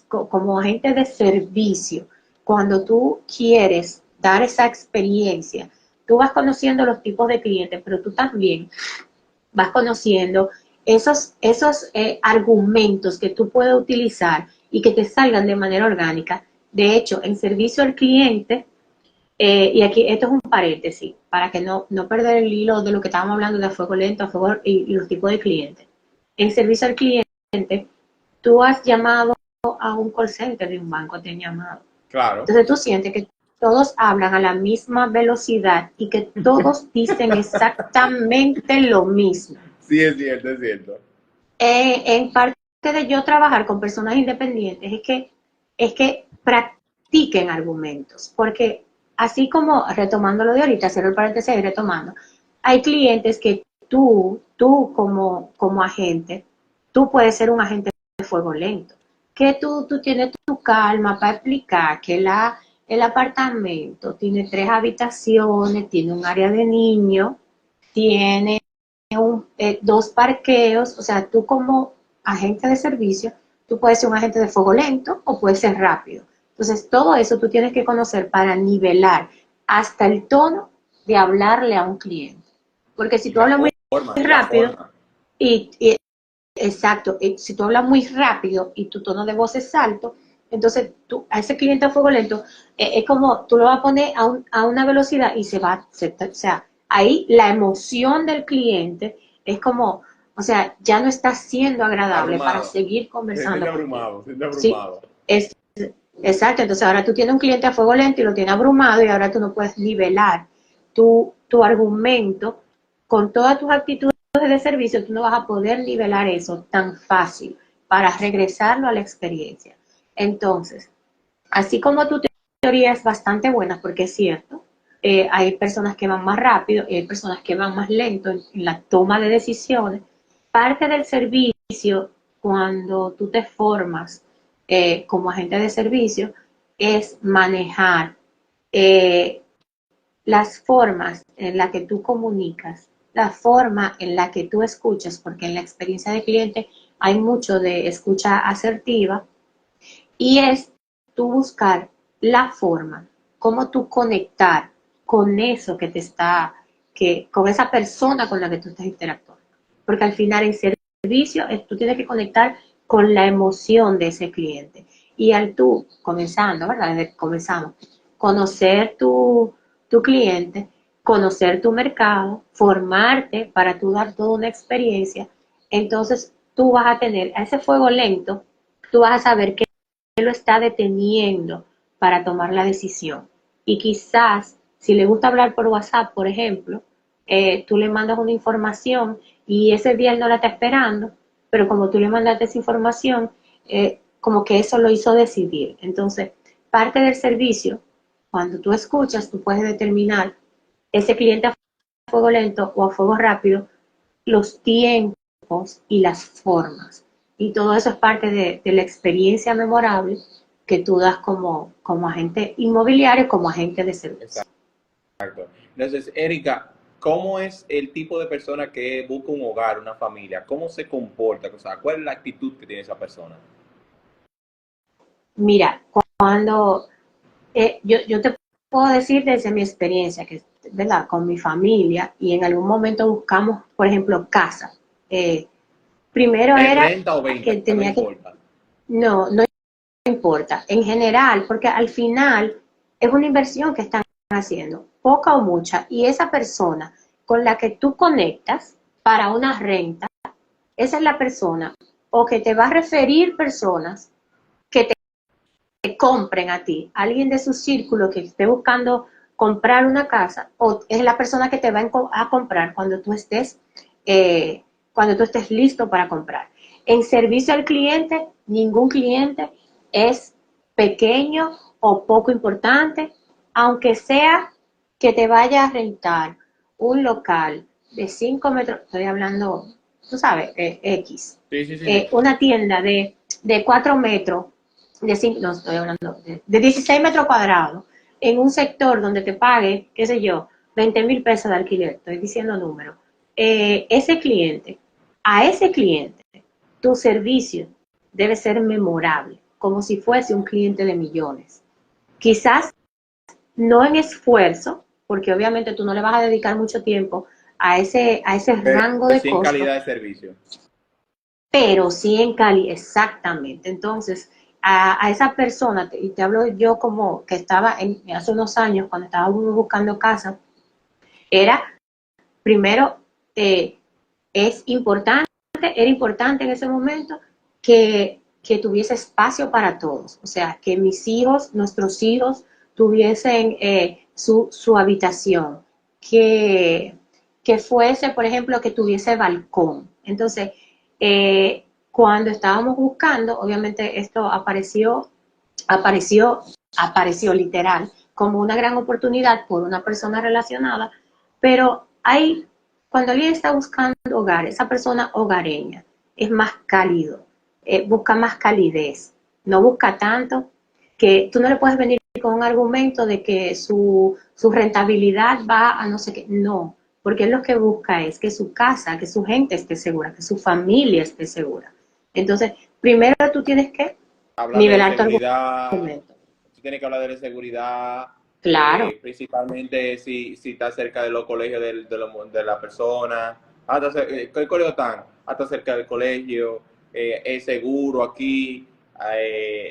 como agente de servicio, cuando tú quieres dar esa experiencia, tú vas conociendo los tipos de clientes, pero tú también vas conociendo esos argumentos que tú puedes utilizar y que te salgan de manera orgánica. De hecho, en servicio al cliente, y aquí esto es un paréntesis, para que no perder el hilo de lo que estábamos hablando de a fuego lento, a fuego y los tipos de clientes. En servicio al cliente, tú has llamado a un call center de un banco, te han llamado. Claro. Entonces tú sientes que todos hablan a la misma velocidad y que todos dicen exactamente lo mismo. Sí, es cierto, es cierto. En parte de yo trabajar con personas independientes es que practiquen argumentos, porque así como retomando lo de ahorita, cierro el paréntesis y retomando, hay clientes que tú como agente, tú puedes ser un agente de fuego lento, que tú tienes tu calma para explicar que el apartamento tiene 3 habitaciones, tiene un área de niños, tiene 2 parqueos, o sea, tú como agente de servicio, tú puedes ser un agente de fuego lento o puedes ser rápido. Entonces, todo eso tú tienes que conocer para nivelar hasta el tono de hablarle a un cliente. Porque si tú hablas muy rápido y exacto, si tú hablas muy rápido y tu tono de voz es alto, entonces tú, a ese cliente a fuego lento, es como tú lo vas a poner a una velocidad y o sea, ahí la emoción del cliente es como, o sea, ya no está siendo agradable abrumado. Para seguir conversando. Se abrumado. Sí, exacto, entonces ahora tú tienes un cliente a fuego lento y lo tienes abrumado y ahora tú no puedes nivelar tu argumento con todas tus actitudes de servicio, tú no vas a poder nivelar eso tan fácil para regresarlo a la experiencia. Entonces, así como tu teoría es bastante buena, porque es cierto, hay personas que van más rápido y hay personas que van más lento en la toma de decisiones. Parte del servicio, cuando tú te formas como agente de servicio, es manejar las formas en las que tú comunicas, la forma en la que tú escuchas, porque en la experiencia de cliente hay mucho de escucha asertiva, y es tú buscar la forma, cómo tú conectar con eso que te está, con esa persona con la que tú estás interactuando. Porque al final en servicio tú tienes que conectar con la emoción de ese cliente. Y al tú, comenzando, ¿verdad? Comenzamos, conocer tu cliente, conocer tu mercado, formarte para tú dar toda una experiencia, entonces tú vas a tener a ese fuego lento, tú vas a saber qué lo está deteniendo para tomar la decisión. Y quizás, si le gusta hablar por WhatsApp, por ejemplo, tú le mandas una información y ese día él no la está esperando, pero como tú le mandaste esa información, como que eso lo hizo decidir. Entonces, parte del servicio, cuando tú escuchas, tú puedes determinar ese cliente a fuego lento o a fuego rápido, los tiempos y las formas. Y todo eso es parte de la experiencia memorable que tú das como agente inmobiliario, como agente de servicio. Exacto. Entonces, Erika, ¿cómo es el tipo de persona que busca un hogar, una familia? ¿Cómo se comporta? O sea, ¿cuál es la actitud que tiene esa persona? Mira, cuando yo te puedo decir desde mi experiencia, que ¿verdad? Con mi familia, y en algún momento buscamos, por ejemplo, casa. Primero era ¿Renta o venta? que tenía No importa. no importa, en general, porque al final es una inversión que están haciendo, poca o mucha, y esa persona con la que tú conectas para una renta, esa es la persona o que te va a referir personas que te compren a ti, alguien de su círculo que esté buscando comprar una casa, o es la persona que te va a comprar cuando tú estés listo para comprar. En servicio al cliente, ningún cliente es pequeño o poco importante, aunque sea que te vaya a rentar un local de 5 metros, estoy hablando, tú sabes, X, Sí. una tienda de 4 metros, no estoy hablando, de 16 metros cuadrados, en un sector donde te pague, qué sé yo, 20,000 pesos de alquiler, estoy diciendo números, a ese cliente, tu servicio debe ser memorable, como si fuese un cliente de millones. Quizás no en esfuerzo, porque obviamente tú no le vas a dedicar mucho tiempo a ese rango de Sí, en costo. calidad de servicio. pero sí en Cali, exactamente. Entonces, a esa persona, y te hablo yo como que estaba hace unos años, cuando estaba buscando casa, era, primero, es importante, era importante en ese momento que tuviese espacio para todos, o sea, que mis hijos, nuestros hijos, tuviesen su habitación, que, que fuese, por ejemplo, que tuviese balcón. Entonces, cuando estábamos buscando, obviamente esto apareció, apareció literal como una gran oportunidad por una persona relacionada, pero hay, cuando alguien está buscando hogar, esa persona hogareña es más cálido, busca más calidez, no busca tanto, que tú no le puedes venir con un argumento de que su rentabilidad va a no sé qué, no, porque él lo que busca es que su casa, que su gente esté segura, que su familia esté segura. Entonces, primero tú tienes que Habla de nivelar tu seguridad, argumento. tú tienes que hablar de la seguridad, Claro. principalmente si está cerca de los colegios de la persona. ¿Qué colegio están? Hasta cerca del colegio, es seguro aquí,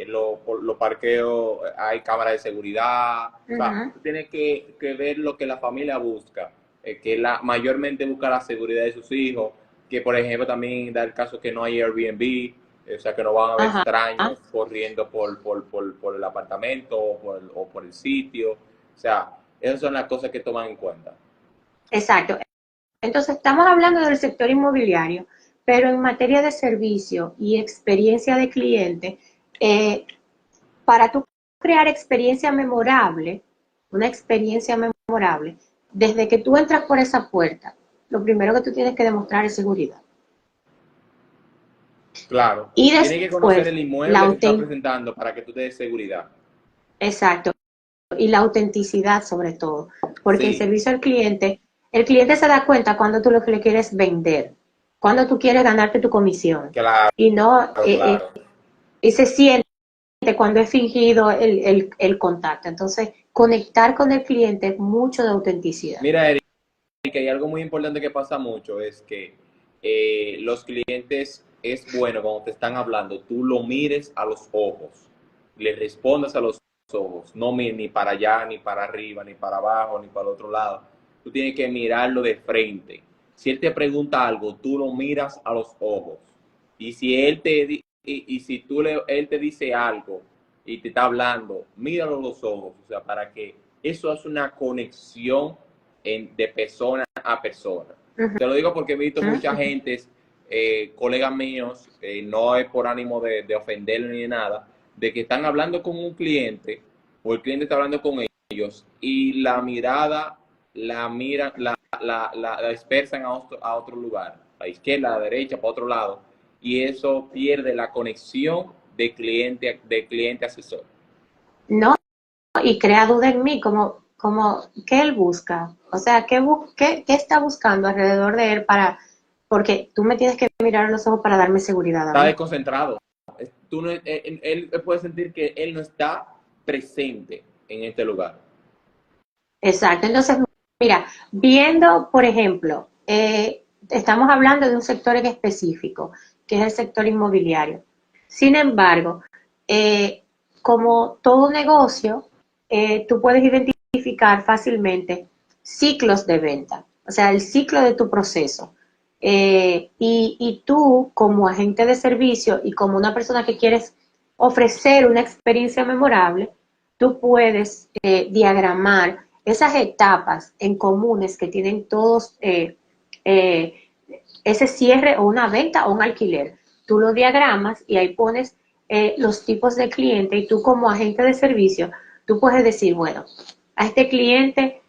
los parqueos, hay cámaras de seguridad. O sea, Uh-huh. tú tienes que ver lo que la familia busca, que mayormente busca la seguridad de sus hijos, que por ejemplo también da el caso que no hay Airbnb, o sea, que no van a haber Ajá. extraños corriendo por el apartamento o por el sitio. O sea, esas son las cosas que toman en cuenta. Exacto. Entonces, estamos hablando del sector inmobiliario, pero en materia de servicio y experiencia de cliente, eh, para tú crear experiencia memorable, una experiencia memorable, desde que tú entras por esa puerta, lo primero que tú tienes que demostrar es seguridad. Claro, Y tienes que conocer después, el la inmueble que está auténtica, presentando para que tú te des seguridad. exacto, y la autenticidad sobre todo, porque el Sí, servicio al cliente, el cliente se da cuenta cuando tú lo que le quieres vender, cuando tú quieres ganarte tu comisión, claro, y no, claro. y se siente cuando es fingido el contacto. Entonces, conectar con el cliente es mucho de autenticidad. Mira, Erika, y algo muy importante que pasa mucho es que los clientes es bueno cuando te están hablando, tú lo mires a los ojos, le respondas a los ojos, no ni para allá, ni para arriba, ni para abajo, ni para el otro lado. Tú tienes que mirarlo de frente. Si él te pregunta algo, tú lo miras a los ojos. Y si y si él te dice algo y te está hablando, míralo a los ojos, o sea, para que eso hace una conexión de persona a persona. Uh-huh, Te lo digo porque he visto mucha uh-huh. gente, colegas míos, no es por ánimo de ofenderlo ni de nada, de que están hablando con un cliente o el cliente está hablando con ellos y la mirada la miran, la dispersan a otro lugar, a la izquierda, a la derecha, para otro lado, y eso pierde la conexión de cliente asesor. No, y crea duda en mí, ¿qué él busca? O sea, ¿qué está buscando alrededor de él para, porque tú me tienes que mirar a los ojos para darme seguridad a Está mí. desconcentrado. Tú no, él puede sentir que él no está presente en este lugar. Exacto. Entonces, mira, viendo, por ejemplo, estamos hablando de un sector en específico, que es el sector inmobiliario. Sin embargo, eh, como todo negocio, tú puedes identificar fácilmente ciclos de venta, o sea, el ciclo de tu proceso. Y tú, como agente de servicio y como una persona que quieres ofrecer una experiencia memorable, tú puedes diagramar esas etapas en comunes que tienen todos eh, ese cierre o una venta o un alquiler. Tú lo diagramas y ahí pones los tipos de cliente y tú como agente de servicio, tú puedes decir, bueno, a este cliente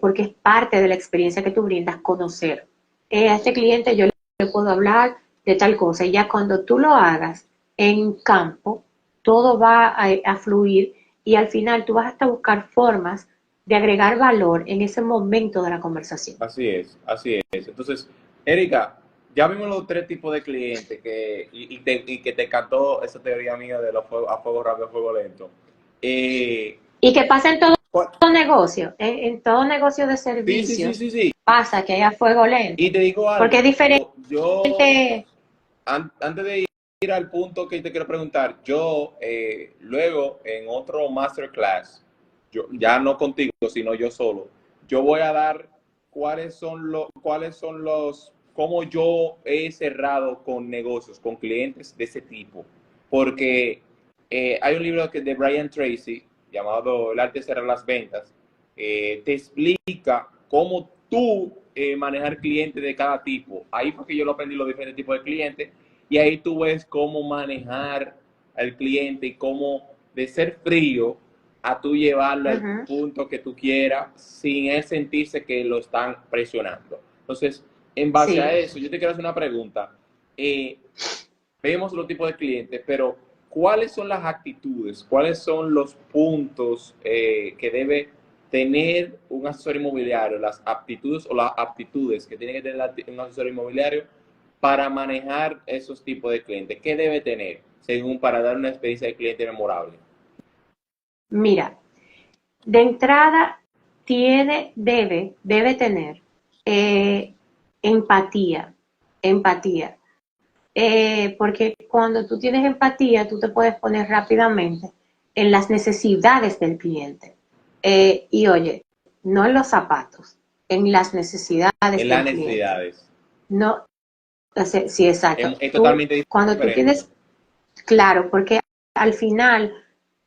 porque es parte de la experiencia que tú brindas, conocer. A este cliente yo le puedo hablar de tal cosa y ya cuando tú lo hagas en campo, todo va a fluir y al final tú vas hasta buscar formas de agregar valor en ese momento de la conversación. Así es, así es. Entonces, Erika, ya vimos los tres tipos de clientes y que te encantó esa teoría mía de los a fuego rápido, a fuego lento. Eh, Y que pasa en todo ¿cuál? negocio, en todo negocio de Sí, sí, sí, servicios, sí, sí. pasa que hay a fuego Y lento, te digo porque algo, es diferente. antes de ir al punto que te quiero preguntar, yo luego en otro masterclass, yo, ya no contigo, sino yo solo, yo voy a dar cuáles son los, cómo yo he cerrado con negocios, con clientes de ese tipo. Porque hay un libro de Brian Tracy llamado El arte de cerrar las ventas, te explica cómo tú manejar clientes de cada tipo. Ahí fue que yo lo aprendí, los diferentes tipos de clientes, y ahí tú ves cómo manejar al cliente y cómo de ser frío a tú llevarlo al punto que tú quieras sin él sentirse que lo están presionando. Entonces, en base a eso, yo te quiero hacer una pregunta. Vemos los tipos de clientes, pero ¿cuáles son las actitudes? ¿Cuáles son los puntos que debe tener un asesor inmobiliario? Las aptitudes o las aptitudes que tiene que tener un asesor inmobiliario para manejar esos tipos de clientes. ¿Qué debe tener según para dar una experiencia de cliente memorable? Mira, de entrada debe tener empatía, porque cuando tú tienes empatía, tú te puedes poner rápidamente en las necesidades del cliente. Y oye, no en los zapatos, en las necesidades en las necesidades. Cliente. No, sí, exacto. Es totalmente diferente. Cuando tú tienes, claro, porque al final,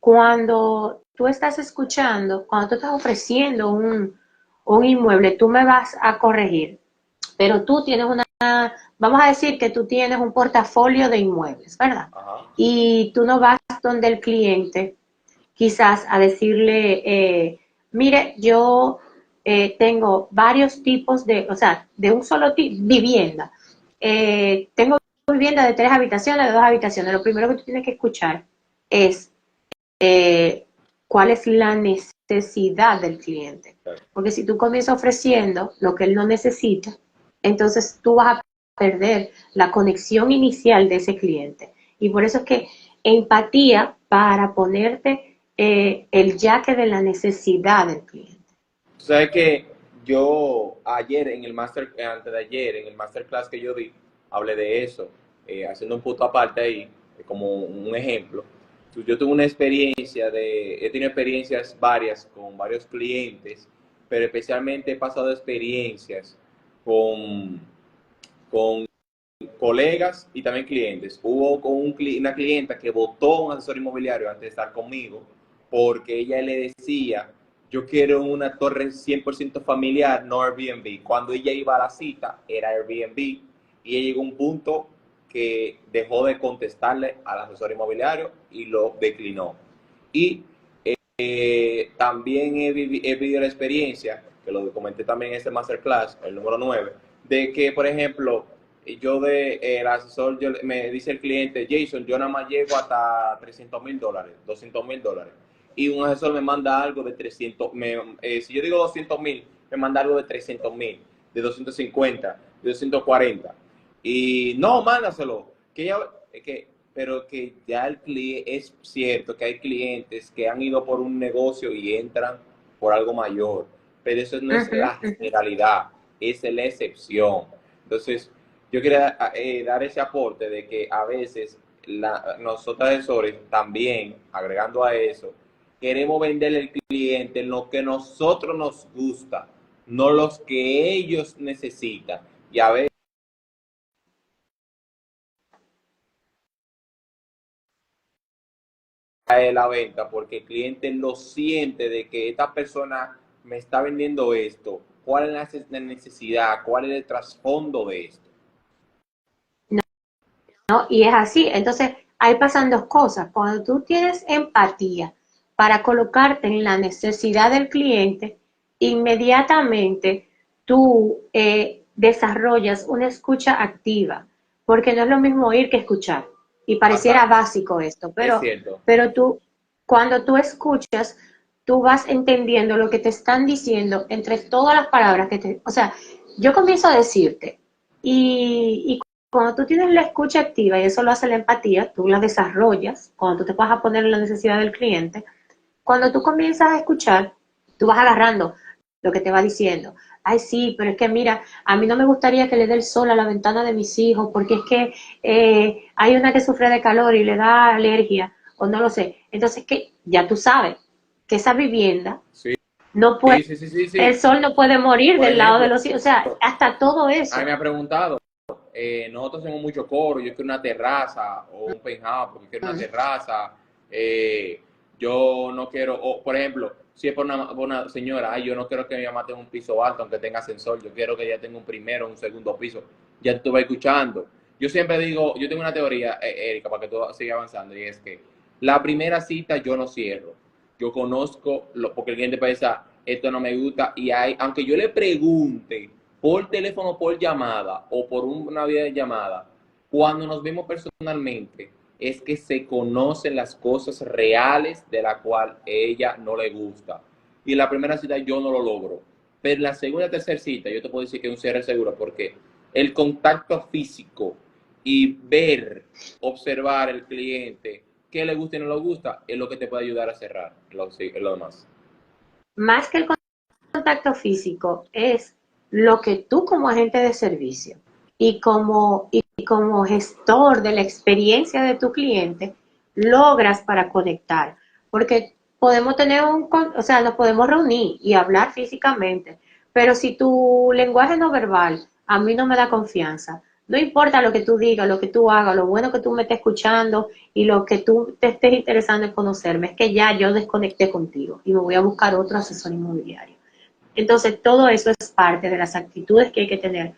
cuando tú estás escuchando, cuando tú estás ofreciendo un inmueble, tú me vas a corregir, pero tú tienes vamos a decir que tú tienes un portafolio de inmuebles, ¿verdad? Ajá. Y tú no vas donde el cliente quizás a decirle, mire, yo tengo varios tipos o sea, de un solo tipo, vivienda. Tengo vivienda de 3 habitaciones, de 2 habitaciones. Lo primero que tú tienes que escuchar es cuál es la necesidad del cliente. Porque si tú comienzas ofreciendo lo que él no necesita, entonces tú vas a perder la conexión inicial de ese cliente. Y por eso es que empatía para ponerte el yaque de la necesidad del cliente. Tú sabes que yo ayer antes de ayer, en el masterclass que yo di, hablé de eso, haciendo un punto aparte ahí, como un ejemplo. Yo tuve una experiencia he tenido experiencias varias con varios clientes, pero especialmente he pasado experiencias con colegas y también clientes. Hubo una clienta que votó un asesor inmobiliario antes de estar conmigo porque ella le decía, yo quiero una torre 100% familiar, no Airbnb. Cuando ella iba a la cita, era Airbnb, y ella llegó a un punto que dejó de contestarle al asesor inmobiliario y lo declinó. Y también he vivido la experiencia, que lo comenté también en este masterclass, el número 9, de que, por ejemplo, el asesor, me dice el cliente, Jason, yo nada más llego hasta $300,000, $200,000. Y un asesor me manda algo de 300, si yo digo 200,000, me manda algo de 300,000, de 250, de 240. Y no, mándaselo. Pero que ya el cliente, es cierto que hay clientes que han ido por un negocio y entran por algo mayor. Pero eso no es la generalidad, es la excepción. Entonces, yo quería dar ese aporte de que a veces nosotros asesores también, agregando a eso, queremos venderle al cliente lo que nosotros nos gusta, no los que ellos necesitan. Y a veces la venta porque el cliente lo siente de que esta persona me está vendiendo esto. ¿Cuál es la necesidad? ¿Cuál es el trasfondo de esto? ¿No? Y es así. Entonces, ahí pasan dos cosas. Cuando tú tienes empatía para colocarte en la necesidad del cliente, inmediatamente tú desarrollas una escucha activa, porque no es lo mismo oír que escuchar. Y pareciera básico esto, pero cuando tú escuchas, tú vas entendiendo lo que te están diciendo entre todas las palabras o sea, yo comienzo a decirte, y cuando tú tienes la escucha activa, y eso lo hace la empatía, tú la desarrollas, cuando tú te vas a poner en la necesidad del cliente, cuando tú comienzas a escuchar, tú vas agarrando lo que te va diciendo. ay, sí, pero es que mira, a mí no me gustaría que le dé el sol a la ventana de mis hijos, porque es que hay una que sufre de calor y le da alergia, o no lo sé. Entonces, que ya tú sabes que esa vivienda Sí, no puede, sí, sí, sí, sí, el sí. sol no puede morir Por del lado de ejemplo, los hijos, o sea, hasta todo a mí me eso. ha preguntado, nosotros hacemos mucho coro, yo quiero una terraza o un penthouse porque quiero una Mm. terraza, eh, yo no quiero, o por ejemplo, si es por una señora, ay, yo no quiero que mi mamá tenga un piso alto aunque tenga ascensor, yo quiero que ella tenga un primero o un segundo piso, ya tú vas escuchando. Yo siempre digo, yo tengo una teoría, Erika, para que todo siga avanzando, y es que la primera cita yo no cierro, yo conozco, porque el cliente piensa, esto no me gusta, y hay, aunque yo le pregunte, por teléfono, por llamada o por una videollamada, cuando nos vemos personalmente, es que se conocen las cosas reales de la cual ella no le gusta. Y en la primera cita yo no lo logro. Pero en la segunda y tercera cita yo te puedo decir que es un cierre seguro porque el contacto físico y ver, observar el cliente, qué le gusta y no le gusta, es lo que te puede ayudar a cerrar lo demás. Más que el contacto físico, es lo que tú como agente de servicio y como gestor de la experiencia de tu cliente logras para conectar. Porque podemos tener o sea, nos podemos reunir y hablar físicamente, pero si tu lenguaje no verbal a mí no me da confianza, no importa lo que tú digas, lo que tú hagas, lo bueno que tú me estés escuchando y lo que tú te estés interesando en conocerme, es que ya yo desconecté contigo y me voy a buscar otro asesor inmobiliario. Entonces, todo eso es parte de las actitudes que hay que tener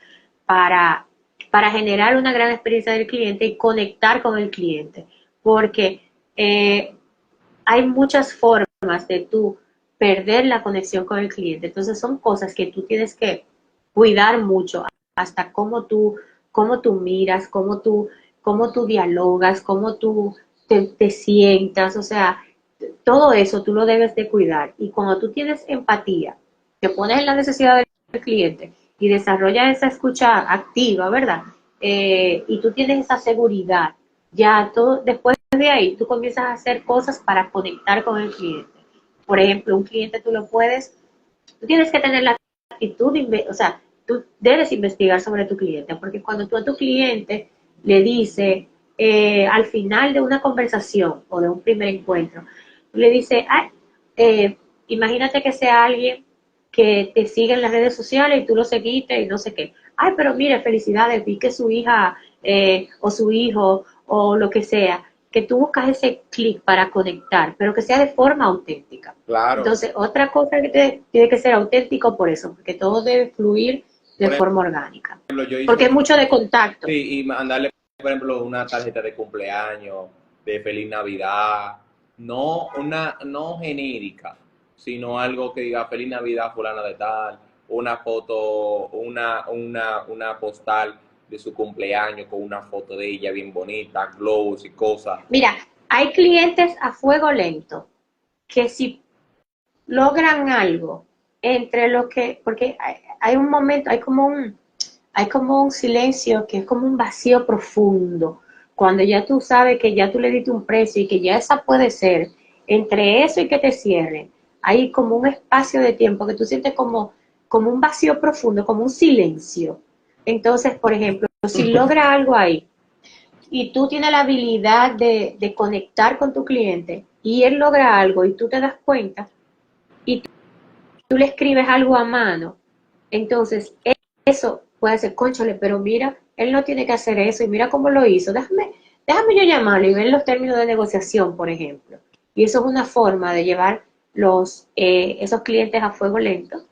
para, para generar una gran experiencia del cliente y conectar con el cliente. Porque hay muchas formas de tú perder la conexión con el cliente. Entonces, son cosas que tú tienes que cuidar mucho, hasta cómo tú miras, cómo tú dialogas, cómo tú te sientas, o sea, todo eso tú lo debes de cuidar. Y cuando tú tienes empatía, te pones en la necesidad del cliente y desarrollas esa escucha activa, ¿verdad? Y tú tienes esa seguridad, ya todo, después de ahí tú comienzas a hacer cosas para conectar con el cliente. Por ejemplo, un cliente tú tienes que tener la actitud, o sea, tú debes investigar sobre tu cliente, porque cuando tú a tu cliente le dices, al final de una conversación o de un primer encuentro, tú le dices, ay, imagínate que sea alguien que te sigue en las redes sociales y tú lo seguiste y no sé qué. Ay, pero mire, felicidades, vi que su hija o su hijo o lo que sea, que tú buscas ese clic para conectar, pero que sea de forma auténtica. Claro. Entonces, otra cosa que tiene que ser auténtico por eso, porque todo debe fluir de Por forma orgánica. ejemplo, yo Porque es hice, mucho de contacto. sí, y mandarle, por ejemplo, una tarjeta de cumpleaños, de feliz Navidad, no genérica, sino algo que diga feliz Navidad fulana de tal, una foto, una postal de su cumpleaños con una foto de ella bien bonita, glows y cosas. Mira, hay clientes a fuego lento que si logran algo entre lo que, porque hay un momento, hay como un silencio que es como un vacío profundo, cuando ya tú sabes que ya tú le diste un precio y que ya esa puede ser, entre eso y que te cierren, hay como un espacio de tiempo que tú sientes como un vacío profundo, como un silencio. Entonces, por ejemplo, si logra algo ahí y tú tienes la habilidad de conectar con tu cliente y él logra algo y tú te das cuenta, y tú le escribes algo a mano, entonces eso puede ser, cónchale, pero mira, él no tiene que hacer eso y mira cómo lo hizo, déjame yo llamarlo y ver los términos de negociación, por ejemplo. Y eso es una forma de llevar esos clientes a fuego lento,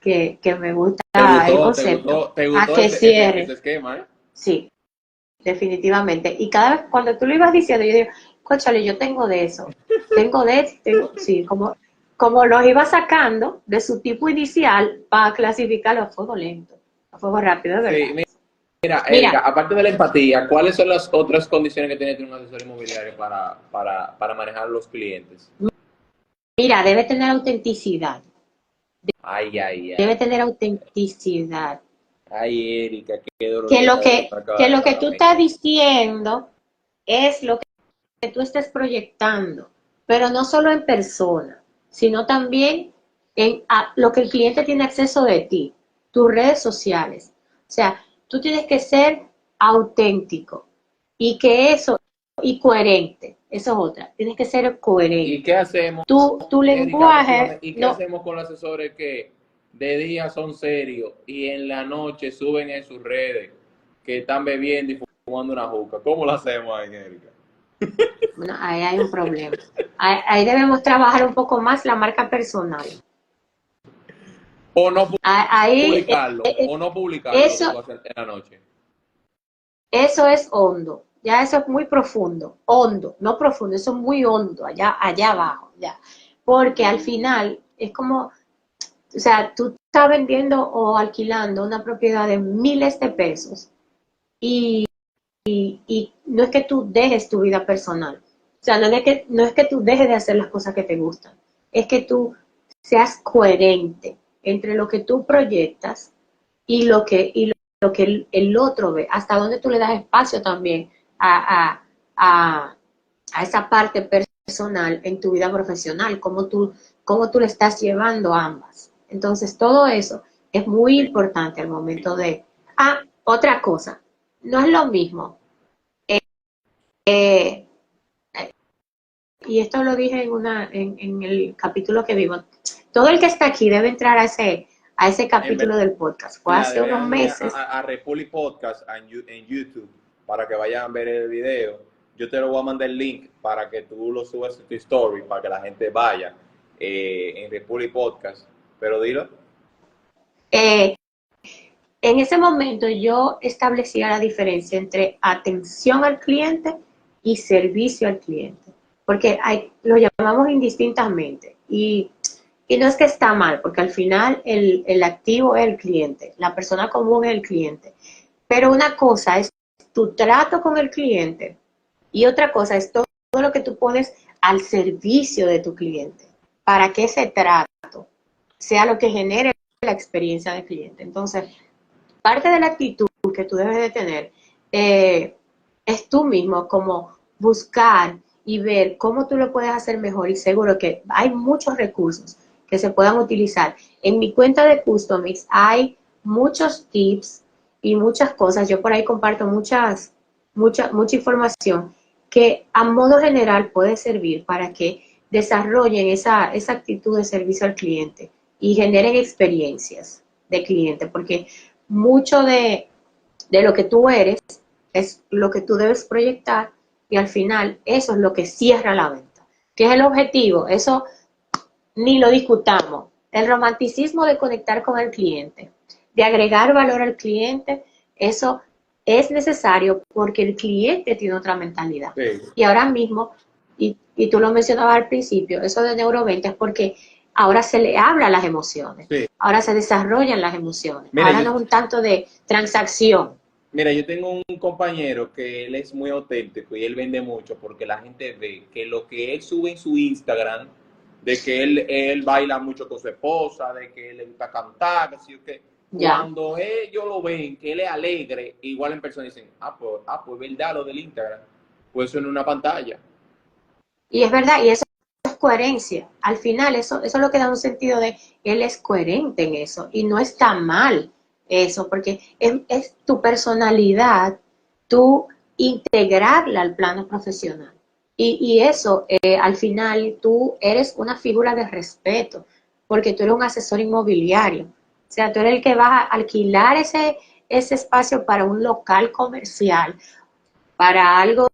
que me gusta el concepto, Te a gustó que ese cierre. esquema, ¿eh? Sí, definitivamente. Y cada vez cuando tú lo ibas diciendo, yo digo, cóchale, yo tengo de eso, sí, como los iba sacando de su tipo inicial para clasificarlo a fuego lento, a fuego rápido, es verdad. Sí, mira, Erika, Mira, aparte de la empatía, ¿cuáles son las otras condiciones que tiene que tener un asesor inmobiliario para manejar los clientes? mira, debe tener autenticidad, Ay, ay, debe ay. tener autenticidad. Ay, Erika, qué dolor Que de lo cabeza que, me acaba que de lo dar que a tú mí. estás diciendo es lo que tú estés proyectando, pero no solo en persona, sino también en lo que el cliente tiene acceso de ti. tus redes sociales. O sea, tú tienes que ser auténtico y que eso, y coherente, eso es otra, tienes que ser coherente. ¿Y qué hacemos, Tu Erika, lenguaje, ¿y qué no, hacemos con los asesores que de día son serios y en la noche suben en sus redes que están bebiendo y fumando una juca? ¿Cómo lo hacemos ahí, Erika? bueno, ahí hay un problema. Ahí debemos trabajar un poco más la marca personal. O no Ahí, publicarlo, o no publicarlo lo que eso, tú haces en la noche. eso es hondo, ya eso es muy profundo, hondo, no profundo, eso es muy hondo, allá abajo, ya. Porque al final es como, o sea, tú estás vendiendo o alquilando una propiedad de miles de pesos y, y no es que tú dejes tu vida personal, o sea, no es que tú dejes de hacer las cosas que te gustan, es que tú seas coherente entre lo que tú proyectas lo que el otro ve, hasta dónde tú le das espacio también a, a esa parte personal en tu vida profesional, cómo tú le estás llevando a ambas. Entonces, todo eso es muy Sí. importante al momento de... Ah, otra cosa, no es lo mismo. Eh, y esto lo dije en el capítulo que vimos. Todo el que está aquí debe entrar a ese En capítulo del podcast. Fue hace unos deberían ir meses. a Republic Podcast en YouTube para que vayan a ver el video. Yo te lo voy a mandar el link para que tú lo subas a tu story, para que la gente vaya en Republic Podcast. Pero dilo. Eh, En ese momento yo establecía la diferencia entre atención al cliente y servicio al cliente, porque lo llamamos indistintamente y no es que está mal, porque al final el activo es el cliente, la persona común es el cliente, pero una cosa es tu trato con el cliente y otra cosa es todo lo que tú pones al servicio de tu cliente, para que ese trato sea lo que genere la experiencia del cliente. Entonces, parte de la actitud que tú debes de tener es tú mismo como buscar y ver cómo tú lo puedes hacer mejor y seguro que hay muchos recursos que se puedan utilizar. En mi cuenta de Customix hay muchos tips y muchas cosas. Yo por ahí comparto mucha información que a modo general puede servir para que desarrollen esa actitud de servicio al cliente y generen experiencias de cliente, porque mucho de lo que tú eres es lo que tú debes proyectar y al final eso es lo que cierra la venta. ¿Qué es el objetivo? Eso ni lo discutamos. El romanticismo de conectar con el cliente, de agregar valor al cliente, eso es necesario porque el cliente tiene otra mentalidad. Sí. Y ahora mismo, y tú lo mencionabas al principio, eso de neuroventa es porque ahora se le habla a las emociones, Sí. ahora se desarrollan las emociones, Mira, ahora no es un tanto de transacción. Mira, yo tengo un compañero que él es muy auténtico y él vende mucho porque la gente ve que lo que él sube en su Instagram, de que él baila mucho con su esposa, de que él le gusta cantar, así que Ya. cuando ellos lo ven, que él es alegre, igual en persona dicen, pues verdad lo del Instagram, pues eso en una pantalla. Y es verdad, y eso es coherencia. Al final, eso es lo que da un sentido de él es coherente en eso. Y no está mal eso, porque es tu personalidad, tú integrarla al plano profesional. Y eso, al final, tú eres una figura de respeto, porque tú eres un asesor inmobiliario. O sea, tú eres el que va a alquilar ese espacio para un local comercial, para algo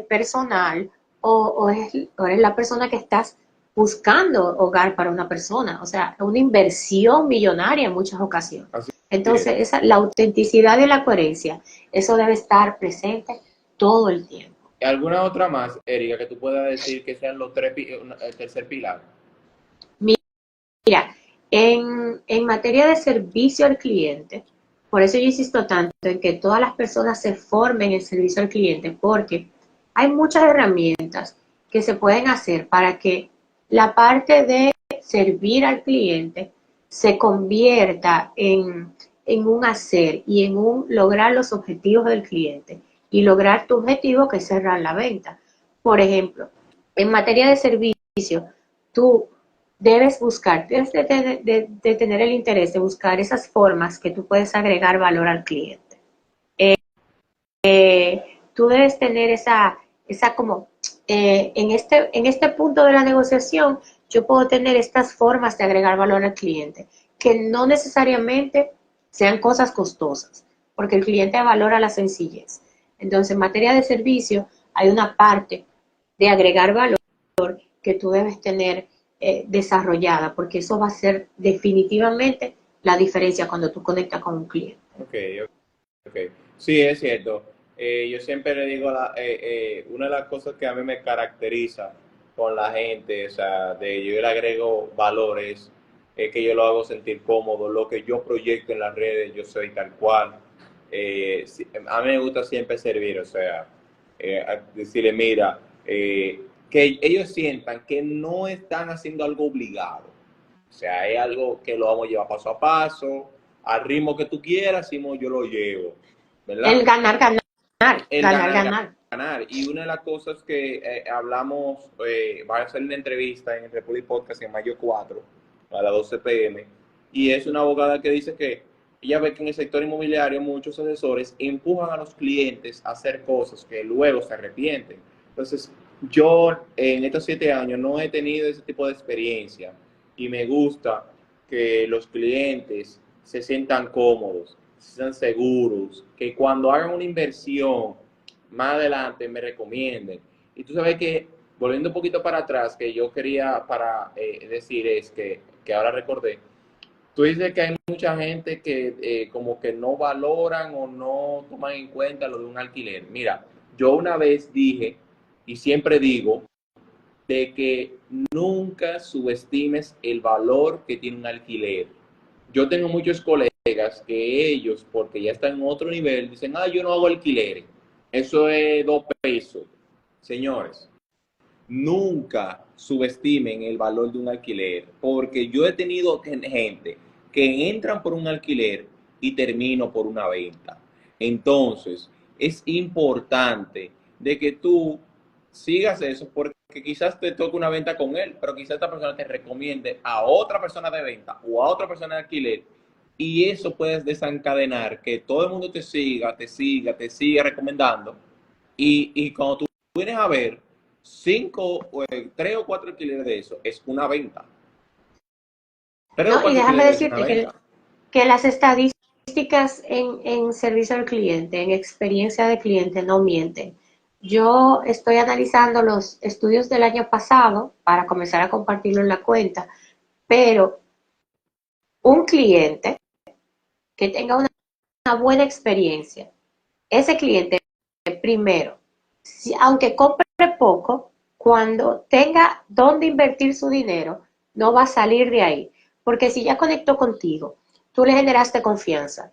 personal o eres la persona que estás buscando hogar para una persona, o sea, una inversión millonaria en muchas ocasiones. Así Entonces, es. la autenticidad y la coherencia, eso debe estar presente todo el tiempo. ¿Alguna otra más, Erika, que tú puedas decir que sean los el tercer pilar? Mira, en materia de servicio al cliente, por eso yo insisto tanto en que todas las personas se formen en servicio al cliente, porque hay muchas herramientas que se pueden hacer para que la parte de servir al cliente se convierta en un hacer y en un lograr los objetivos del cliente y lograr tu objetivo que es cerrar la venta. Por ejemplo, en materia de servicio, tú debes buscar, debes de tener el interés de buscar esas formas que tú puedes agregar valor al cliente. Tú debes tener esa como, en este punto de la negociación, yo puedo tener estas formas de agregar valor al cliente, que no necesariamente sean cosas costosas, porque el cliente valora la sencillez. Entonces, en materia de servicio, hay una parte de agregar valor que tú debes tener desarrollada, porque eso va a ser definitivamente la diferencia cuando tú conectas con un cliente. Ok. Sí, es cierto. Yo siempre le digo, una de las cosas que a mí me caracteriza con la gente, o sea, yo le agrego valores, es que yo lo hago sentir cómodo, lo que yo proyecto en las redes, yo soy tal cual. A mí me gusta siempre servir, o sea, decirle, mira, que ellos sientan que no están haciendo algo obligado. O sea, es algo que lo vamos a llevar paso a paso, al ritmo que tú quieras, yo lo llevo, ¿verdad? El ganar, ganar, El ganar, ganar, ganar. ganar. Y una de las cosas que hablamos, va a ser una entrevista en el Republic Podcast en mayo 4, a las 12 p.m. Y es una abogada que dice que ella ve que en el sector inmobiliario muchos asesores empujan a los clientes a hacer cosas que luego se arrepienten. Entonces, yo en estos 7 años no he tenido ese tipo de experiencia y me gusta que los clientes se sientan cómodos, se sientan seguros, que cuando hagan una inversión más adelante me recomienden. Y tú sabes que, volviendo un poquito para atrás, que yo quería decir es que ahora recordé, tú dices que hay mucha gente que como que no valoran o no toman en cuenta lo de un alquiler. Mira, yo una vez dije y siempre digo de que nunca subestimes el valor que tiene un alquiler. Yo tengo muchos colegas que ellos, porque ya están en otro nivel, dicen, yo no hago alquileres. Eso es 2 pesos. Señores, nunca subestimen el valor de un alquiler, porque yo he tenido gente que entran por un alquiler y termino por una venta. Entonces, es importante de que tú sigas eso, porque quizás te toque una venta con él, pero quizás esta persona te recomiende a otra persona de venta o a otra persona de alquiler, y eso puedes desencadenar que todo el mundo te siga recomendando, y cuando tú vienes a ver 3 o 4 alquileres de eso, es una venta. 3 o No, y 4 déjame alquileres es una decirte venta. que las estadísticas en servicio al cliente, en experiencia de cliente, no mienten. Yo estoy analizando los estudios del año pasado para comenzar a compartirlo en la cuenta, pero un cliente que tenga una buena experiencia, ese cliente primero, aunque compre poco, cuando tenga dónde invertir su dinero, no va a salir de ahí. Porque si ya conectó contigo, tú le generaste confianza,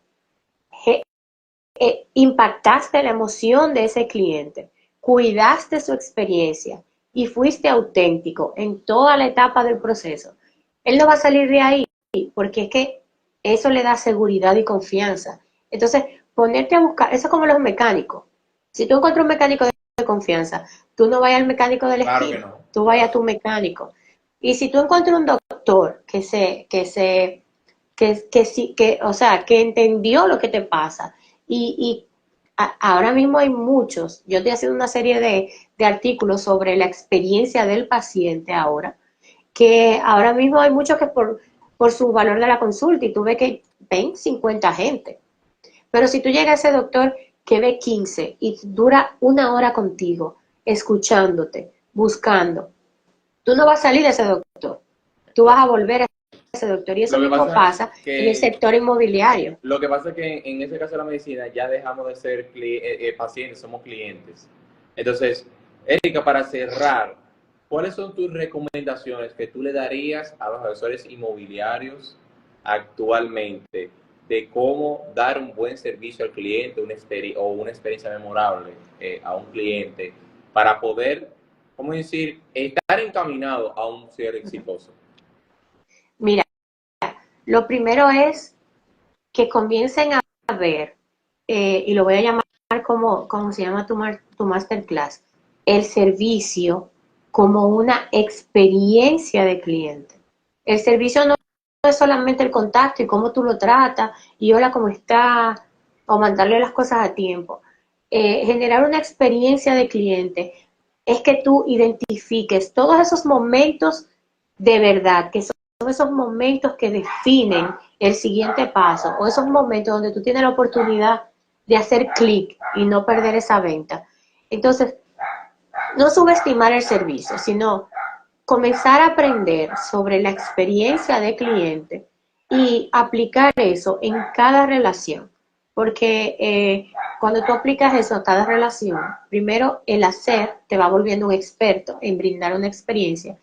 impactaste la emoción de ese cliente, cuidaste su experiencia y fuiste auténtico en toda la etapa del proceso, él no va a salir de ahí porque es que eso le da seguridad y confianza. Entonces, ponerte a buscar, eso es como los mecánicos. Si tú encuentras un mecánico de confianza, tú no vayas al mecánico de la Claro que esquina, no. tú vayas a tu mecánico. Y si tú encuentras un doctor o sea, que entendió lo que te pasa y ahora mismo hay muchos, yo estoy haciendo una serie de artículos sobre la experiencia del paciente ahora, que ahora mismo hay muchos que por su valor de la consulta y tú ves que ven 50 gente, pero si tú llegas a ese doctor que ve 15 y dura 1 hora contigo, escuchándote, buscando, tú no vas a salir de ese doctor, tú vas a volver a ese doctor y eso Lo que mismo pasa pasa en el que sector inmobiliario. Lo que pasa es que en ese caso de la medicina ya dejamos de ser pacientes, somos clientes. Entonces, Erika, para cerrar, ¿cuáles son tus recomendaciones que tú le darías a los asesores inmobiliarios actualmente de cómo dar un buen servicio al cliente o una experiencia memorable a un cliente para poder, ¿cómo decir?, estar encaminado a un cierre exitoso? Mira, lo primero es que comiencen a ver, y lo voy a llamar como se llama tu masterclass, el servicio como una experiencia de cliente. El servicio no es solamente el contacto y cómo tú lo tratas, y hola, ¿cómo está? O mandarle las cosas a tiempo. Generar una experiencia de cliente es que tú identifiques todos esos momentos de verdad, que son esos momentos que definen el siguiente paso, o esos momentos donde tú tienes la oportunidad de hacer clic y no perder esa venta. Entonces, no subestimar el servicio, sino comenzar a aprender sobre la experiencia de cliente y aplicar eso en cada relación. Porque cuando tú aplicas eso a cada relación, primero el hacer te va volviendo un experto en brindar una experiencia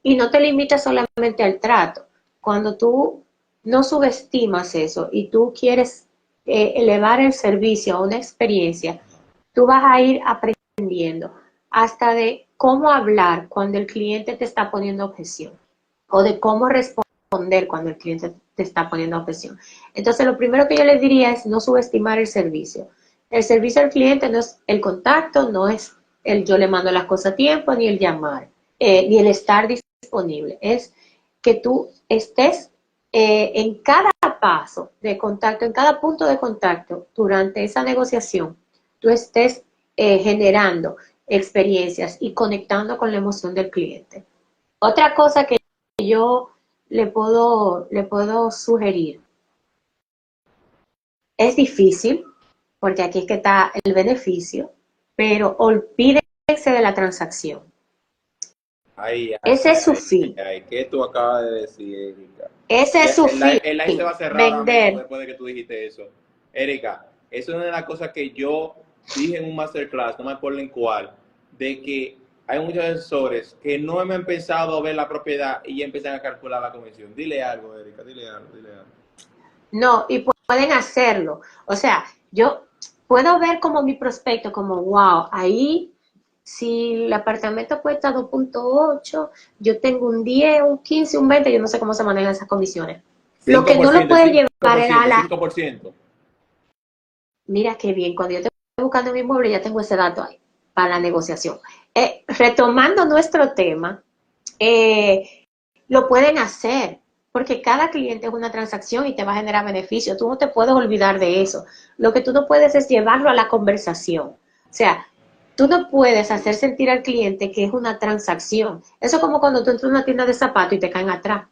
y no te limitas solamente al trato. Cuando tú no subestimas eso y tú quieres elevar el servicio a una experiencia, tú vas a ir aprendiendo hasta de cómo hablar cuando el cliente te está poniendo objeción o de cómo responder cuando el cliente te está poniendo objeción. Entonces, lo primero que yo les diría es no subestimar el servicio. El servicio al cliente no es el contacto, no es el yo le mando las cosas a tiempo, ni el llamar, ni el estar disponible. Es que tú estés en cada paso de contacto, en cada punto de contacto durante esa negociación, tú estés generando experiencias y conectando con la emoción del cliente. Otra cosa que yo le puedo sugerir, es difícil, porque aquí es que está el beneficio, pero olvídense de la transacción. Ese es su fin. ¿Qué tú acabas de decir, Erika? Ese es su fin. El live se va a cerrar ahora mismo después de que tú dijiste eso. Erika, eso es una de las cosas que yo dije en un masterclass, no me acuerdo en cuál, de que hay muchos asesores que no han empezado a ver la propiedad y ya empiezan a calcular la comisión. Dile algo, Erika, dile algo. No, y pueden hacerlo. O sea, yo puedo ver como mi prospecto, como, wow, ahí si el apartamento cuesta 2.8, yo tengo un 10, un 15, un 20, yo no sé cómo se manejan esas comisiones. Lo que no lo puede llevar es a la... 5%. Mira qué bien, cuando yo estoy buscando mi inmueble ya tengo ese dato ahí para la negociación. Retomando nuestro tema, lo pueden hacer, porque cada cliente es una transacción y te va a generar beneficio. Tú no te puedes olvidar de eso. Lo que tú no puedes es llevarlo a la conversación. O sea, tú no puedes hacer sentir al cliente que es una transacción. Eso es como cuando tú entras a una tienda de zapatos y te caen atrás.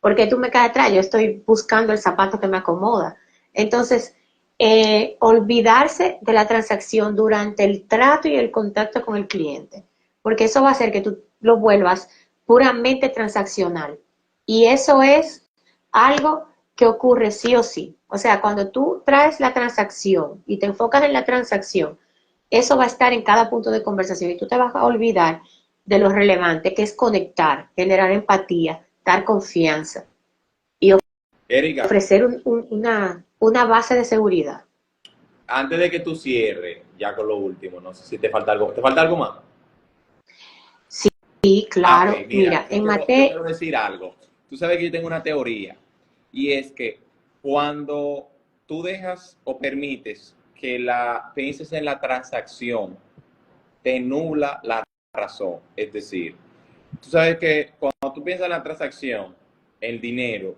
¿Por qué tú me caes atrás? Yo estoy buscando el zapato que me acomoda. Entonces, olvidarse de la transacción durante el trato y el contacto con el cliente, porque eso va a hacer que tú lo vuelvas puramente transaccional. Y eso es algo que ocurre sí o sí. O sea, cuando tú traes la transacción y te enfocas en la transacción, eso va a estar en cada punto de conversación y tú te vas a olvidar de lo relevante que es conectar, generar empatía, dar confianza y Erika, ofrecer una base de seguridad. antes de que tú cierres, ya con lo último, no sé si te falta algo. ¿Te falta algo más? Sí, claro. Okay, Mira, en yo materia... quiero decir algo. Tú sabes que yo tengo una teoría y es que cuando tú dejas o permites que pienses en la transacción, te nubla la razón. Es decir, tú sabes que cuando tú piensas en la transacción, el dinero,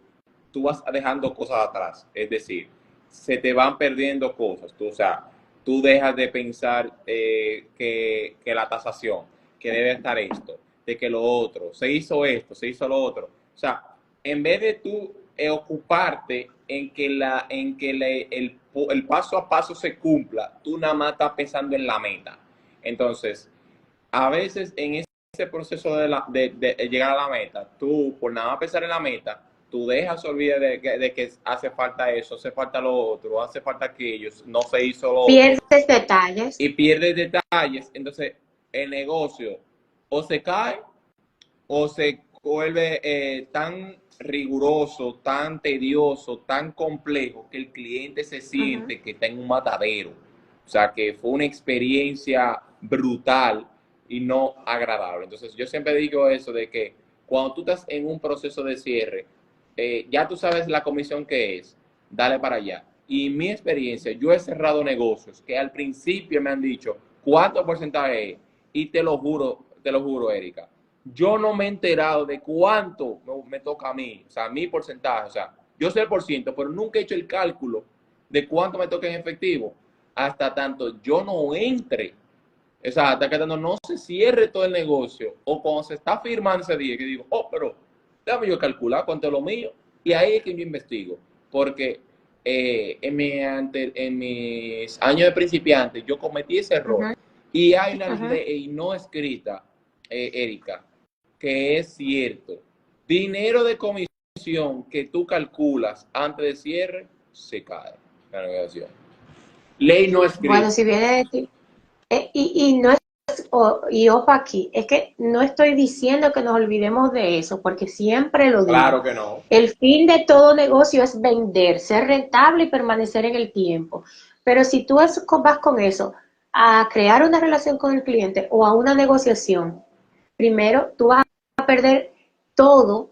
tú vas dejando cosas atrás. Es decir, se te van perdiendo cosas. O sea, tú dejas de pensar que la tasación, que debe estar esto, de que lo otro, se hizo esto, se hizo lo otro. O sea, en vez de tú ocuparte en que, el paso a paso se cumpla, tú nada más estás pensando en la meta. Entonces, a veces en ese proceso de llegar a la meta, tú por nada más pensar en la meta, tú dejas olvidar de que hace falta eso, hace falta lo otro, hace falta aquello, no se hizo lo otro. Pierdes detalles. Y pierdes detalles, entonces el negocio o se cae o se vuelve tan riguroso, tan tedioso, tan complejo que el cliente se siente que está en un matadero. O sea, que fue una experiencia brutal y no agradable. Entonces, yo siempre digo eso de que cuando tú estás en un proceso de cierre, ya tú sabes la comisión que es, dale para allá. Y mi experiencia, yo he cerrado negocios que al principio me han dicho, ¿cuánto porcentaje es? Y te lo juro, Erika, yo no me he enterado de cuánto me toca a mí, o sea, mi porcentaje, o sea, yo sé el por ciento, pero nunca he hecho el cálculo de cuánto me toca en efectivo, hasta tanto yo no entre, o sea, hasta que no se cierre todo el negocio, o cuando se está firmando ese día, que digo, oh, pero déjame yo calcular cuánto es lo mío, y ahí es que yo investigo, porque en mis años de principiante yo cometí ese error, Ujú, y hay una ujú. ley no escrita, Erika, que es cierto. Dinero de comisión que tú calculas antes de cierre, se cae la negociación. Ley no Bueno, escrita. si viene de ti, y no es, y ojo aquí, es que no estoy diciendo que nos olvidemos de eso, porque siempre lo digo. Claro que no. El fin de todo negocio es vender, ser rentable y permanecer en el tiempo. Pero si tú vas con eso a crear una relación con el cliente o a una negociación, primero tú vas a perder todo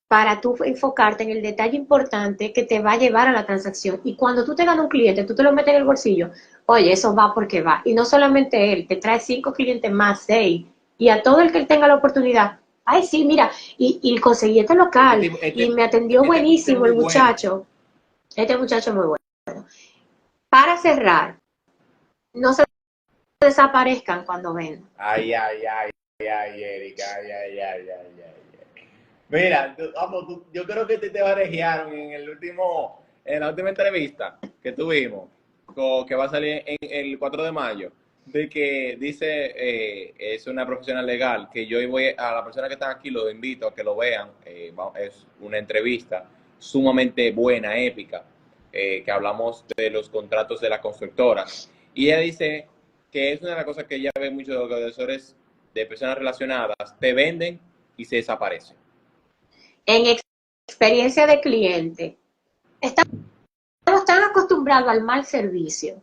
para tú enfocarte en el detalle importante que te va a llevar a la transacción. Y cuando tú te ganas un cliente, tú te lo metes en el bolsillo, oye, eso va porque va. Y no solamente él, te trae 5 clientes más, 6. Y a todo el que tenga la oportunidad, ay, sí, mira, y conseguí este local, Este, y este, me atendió este es buenísimo muy el bueno. muchacho. Este muchacho es muy bueno. Para cerrar, no se desaparezcan cuando ven. Ay, ay, ay, ay, Erika, ay, ay, ay, ay, ay. Mira, vamos, yo creo que te barajearon en la última entrevista que tuvimos, que va a salir en el 4 de mayo, de que dice, es una profesional legal, que yo voy a la persona que está aquí, lo invito a que lo vean, es una entrevista sumamente buena, épica, que hablamos de los contratos de la constructora, y ella dice que es una de las cosas que ella ve muchos de los agresores de personas relacionadas, te venden y se desaparecen. En experiencia de cliente, estamos tan acostumbrados al mal servicio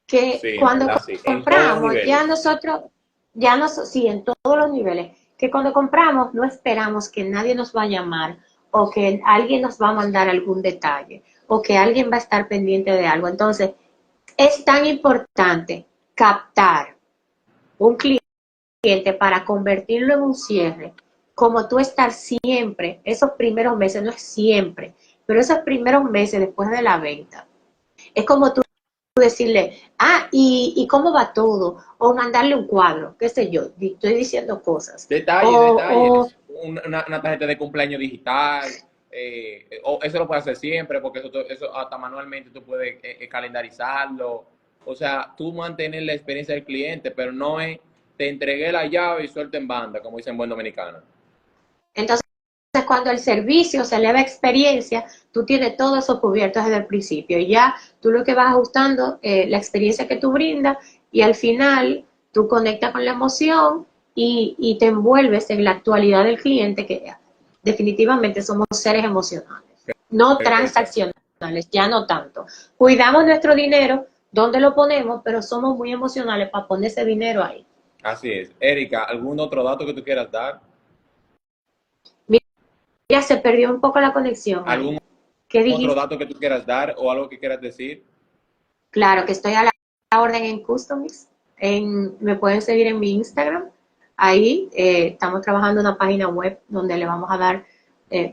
que Sí, en cuando verdad, sí. En todos los compramos, ya niveles. nosotros, sí, en todos los niveles, que cuando compramos no esperamos que nadie nos va a llamar o que alguien nos va a mandar algún detalle o que alguien va a estar pendiente de algo. Entonces, es tan importante captar un cliente para convertirlo en un cierre, como tú estar siempre, esos primeros meses, no es siempre, pero esos primeros meses después de la venta. Es como tú decirle, ¿y cómo va todo? O mandarle un cuadro, qué sé yo, estoy diciendo cosas. Detalles, O detalles. Una tarjeta de cumpleaños digital. O eso lo puedes hacer siempre, porque eso hasta manualmente tú puedes calendarizarlo. O sea, tú mantener la experiencia del cliente, pero no es te entregué la llave y suelta en banda, como dicen buen dominicano. entonces, cuando el servicio se eleva a experiencia, tú tienes todo eso cubierto desde el principio. Y ya tú lo que vas ajustando, la experiencia que tú brindas, y al final tú conectas con la emoción y te envuelves en la actualidad del cliente, que definitivamente somos seres emocionales, no Perfecto. transaccionales, ya no tanto. Cuidamos nuestro dinero, dónde lo ponemos, pero somos muy emocionales para poner ese dinero ahí. Así es. Erika, ¿algún otro dato que tú quieras dar? Mira, se perdió un poco la conexión ¿Algún ahí. ¿Qué otro dijiste? dato que tú quieras dar o algo que quieras decir? Claro que estoy a la orden en Customics. Me pueden seguir en mi Instagram. Ahí estamos trabajando una página web donde le vamos a dar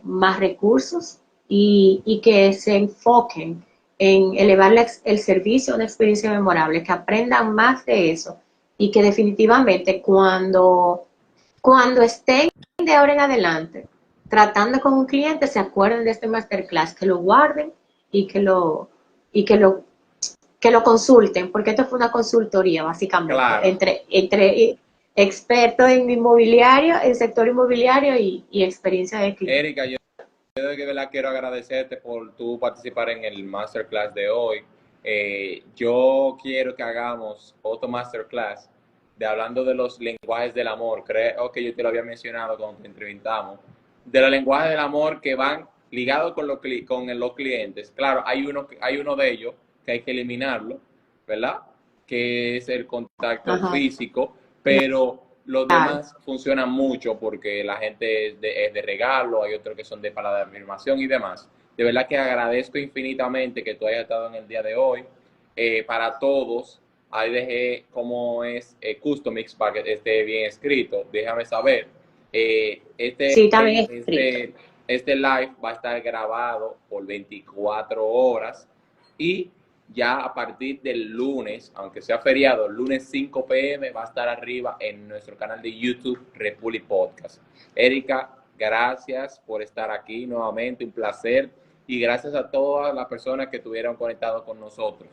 más recursos y que se enfoquen en elevar el servicio a una experiencia memorable, que aprendan más de eso y que definitivamente cuando estén de ahora en adelante tratando con un cliente se acuerden de este masterclass, que lo guarden y y que lo consulten, porque esto fue una consultoría básicamente Claro. entre expertos en inmobiliario, en sector inmobiliario y experiencia de cliente. Erika, yo de verdad quiero agradecerte por tu participar en el masterclass de hoy. Yo quiero que hagamos otro masterclass de hablando de los lenguajes del amor. Creo que yo te lo había mencionado cuando te entrevistamos. De los lenguajes del amor que van ligados con los clientes. Claro, hay uno de ellos que hay que eliminarlo, ¿verdad? Que es el contacto Ajá, físico, pero los claro. demás funcionan mucho porque la gente es de regalo, hay otros que son de palabra de afirmación y demás. De verdad que agradezco infinitamente que tú hayas estado en el día de hoy. Para todos, ahí dejé cómo es Customix para que esté bien escrito. Déjame saber. Sí, también es escrito. Este live va a estar grabado por 24 horas y ya a partir del lunes, aunque sea feriado, el lunes 5 p.m. va a estar arriba en nuestro canal de YouTube Republic Podcast. Erika, gracias por estar aquí nuevamente, un placer, y gracias a todas las personas que estuvieron conectados con nosotros.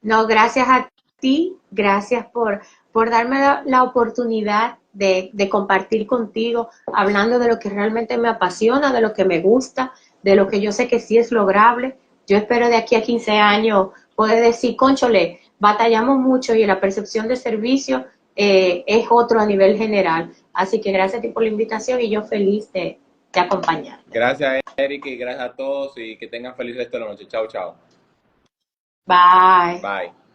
No, gracias a ti, gracias por darme la oportunidad de compartir contigo, hablando de lo que realmente me apasiona, de lo que me gusta, de lo que yo sé que sí es lograble. Yo espero de aquí a 15 años poder decir, cónchole, batallamos mucho y la percepción de servicio es otro a nivel general. Así que gracias a ti por la invitación y yo feliz de acompañarte. Gracias, Erika, y gracias a todos y que tengan feliz resto de la noche. Chao, chao. Bye. Bye.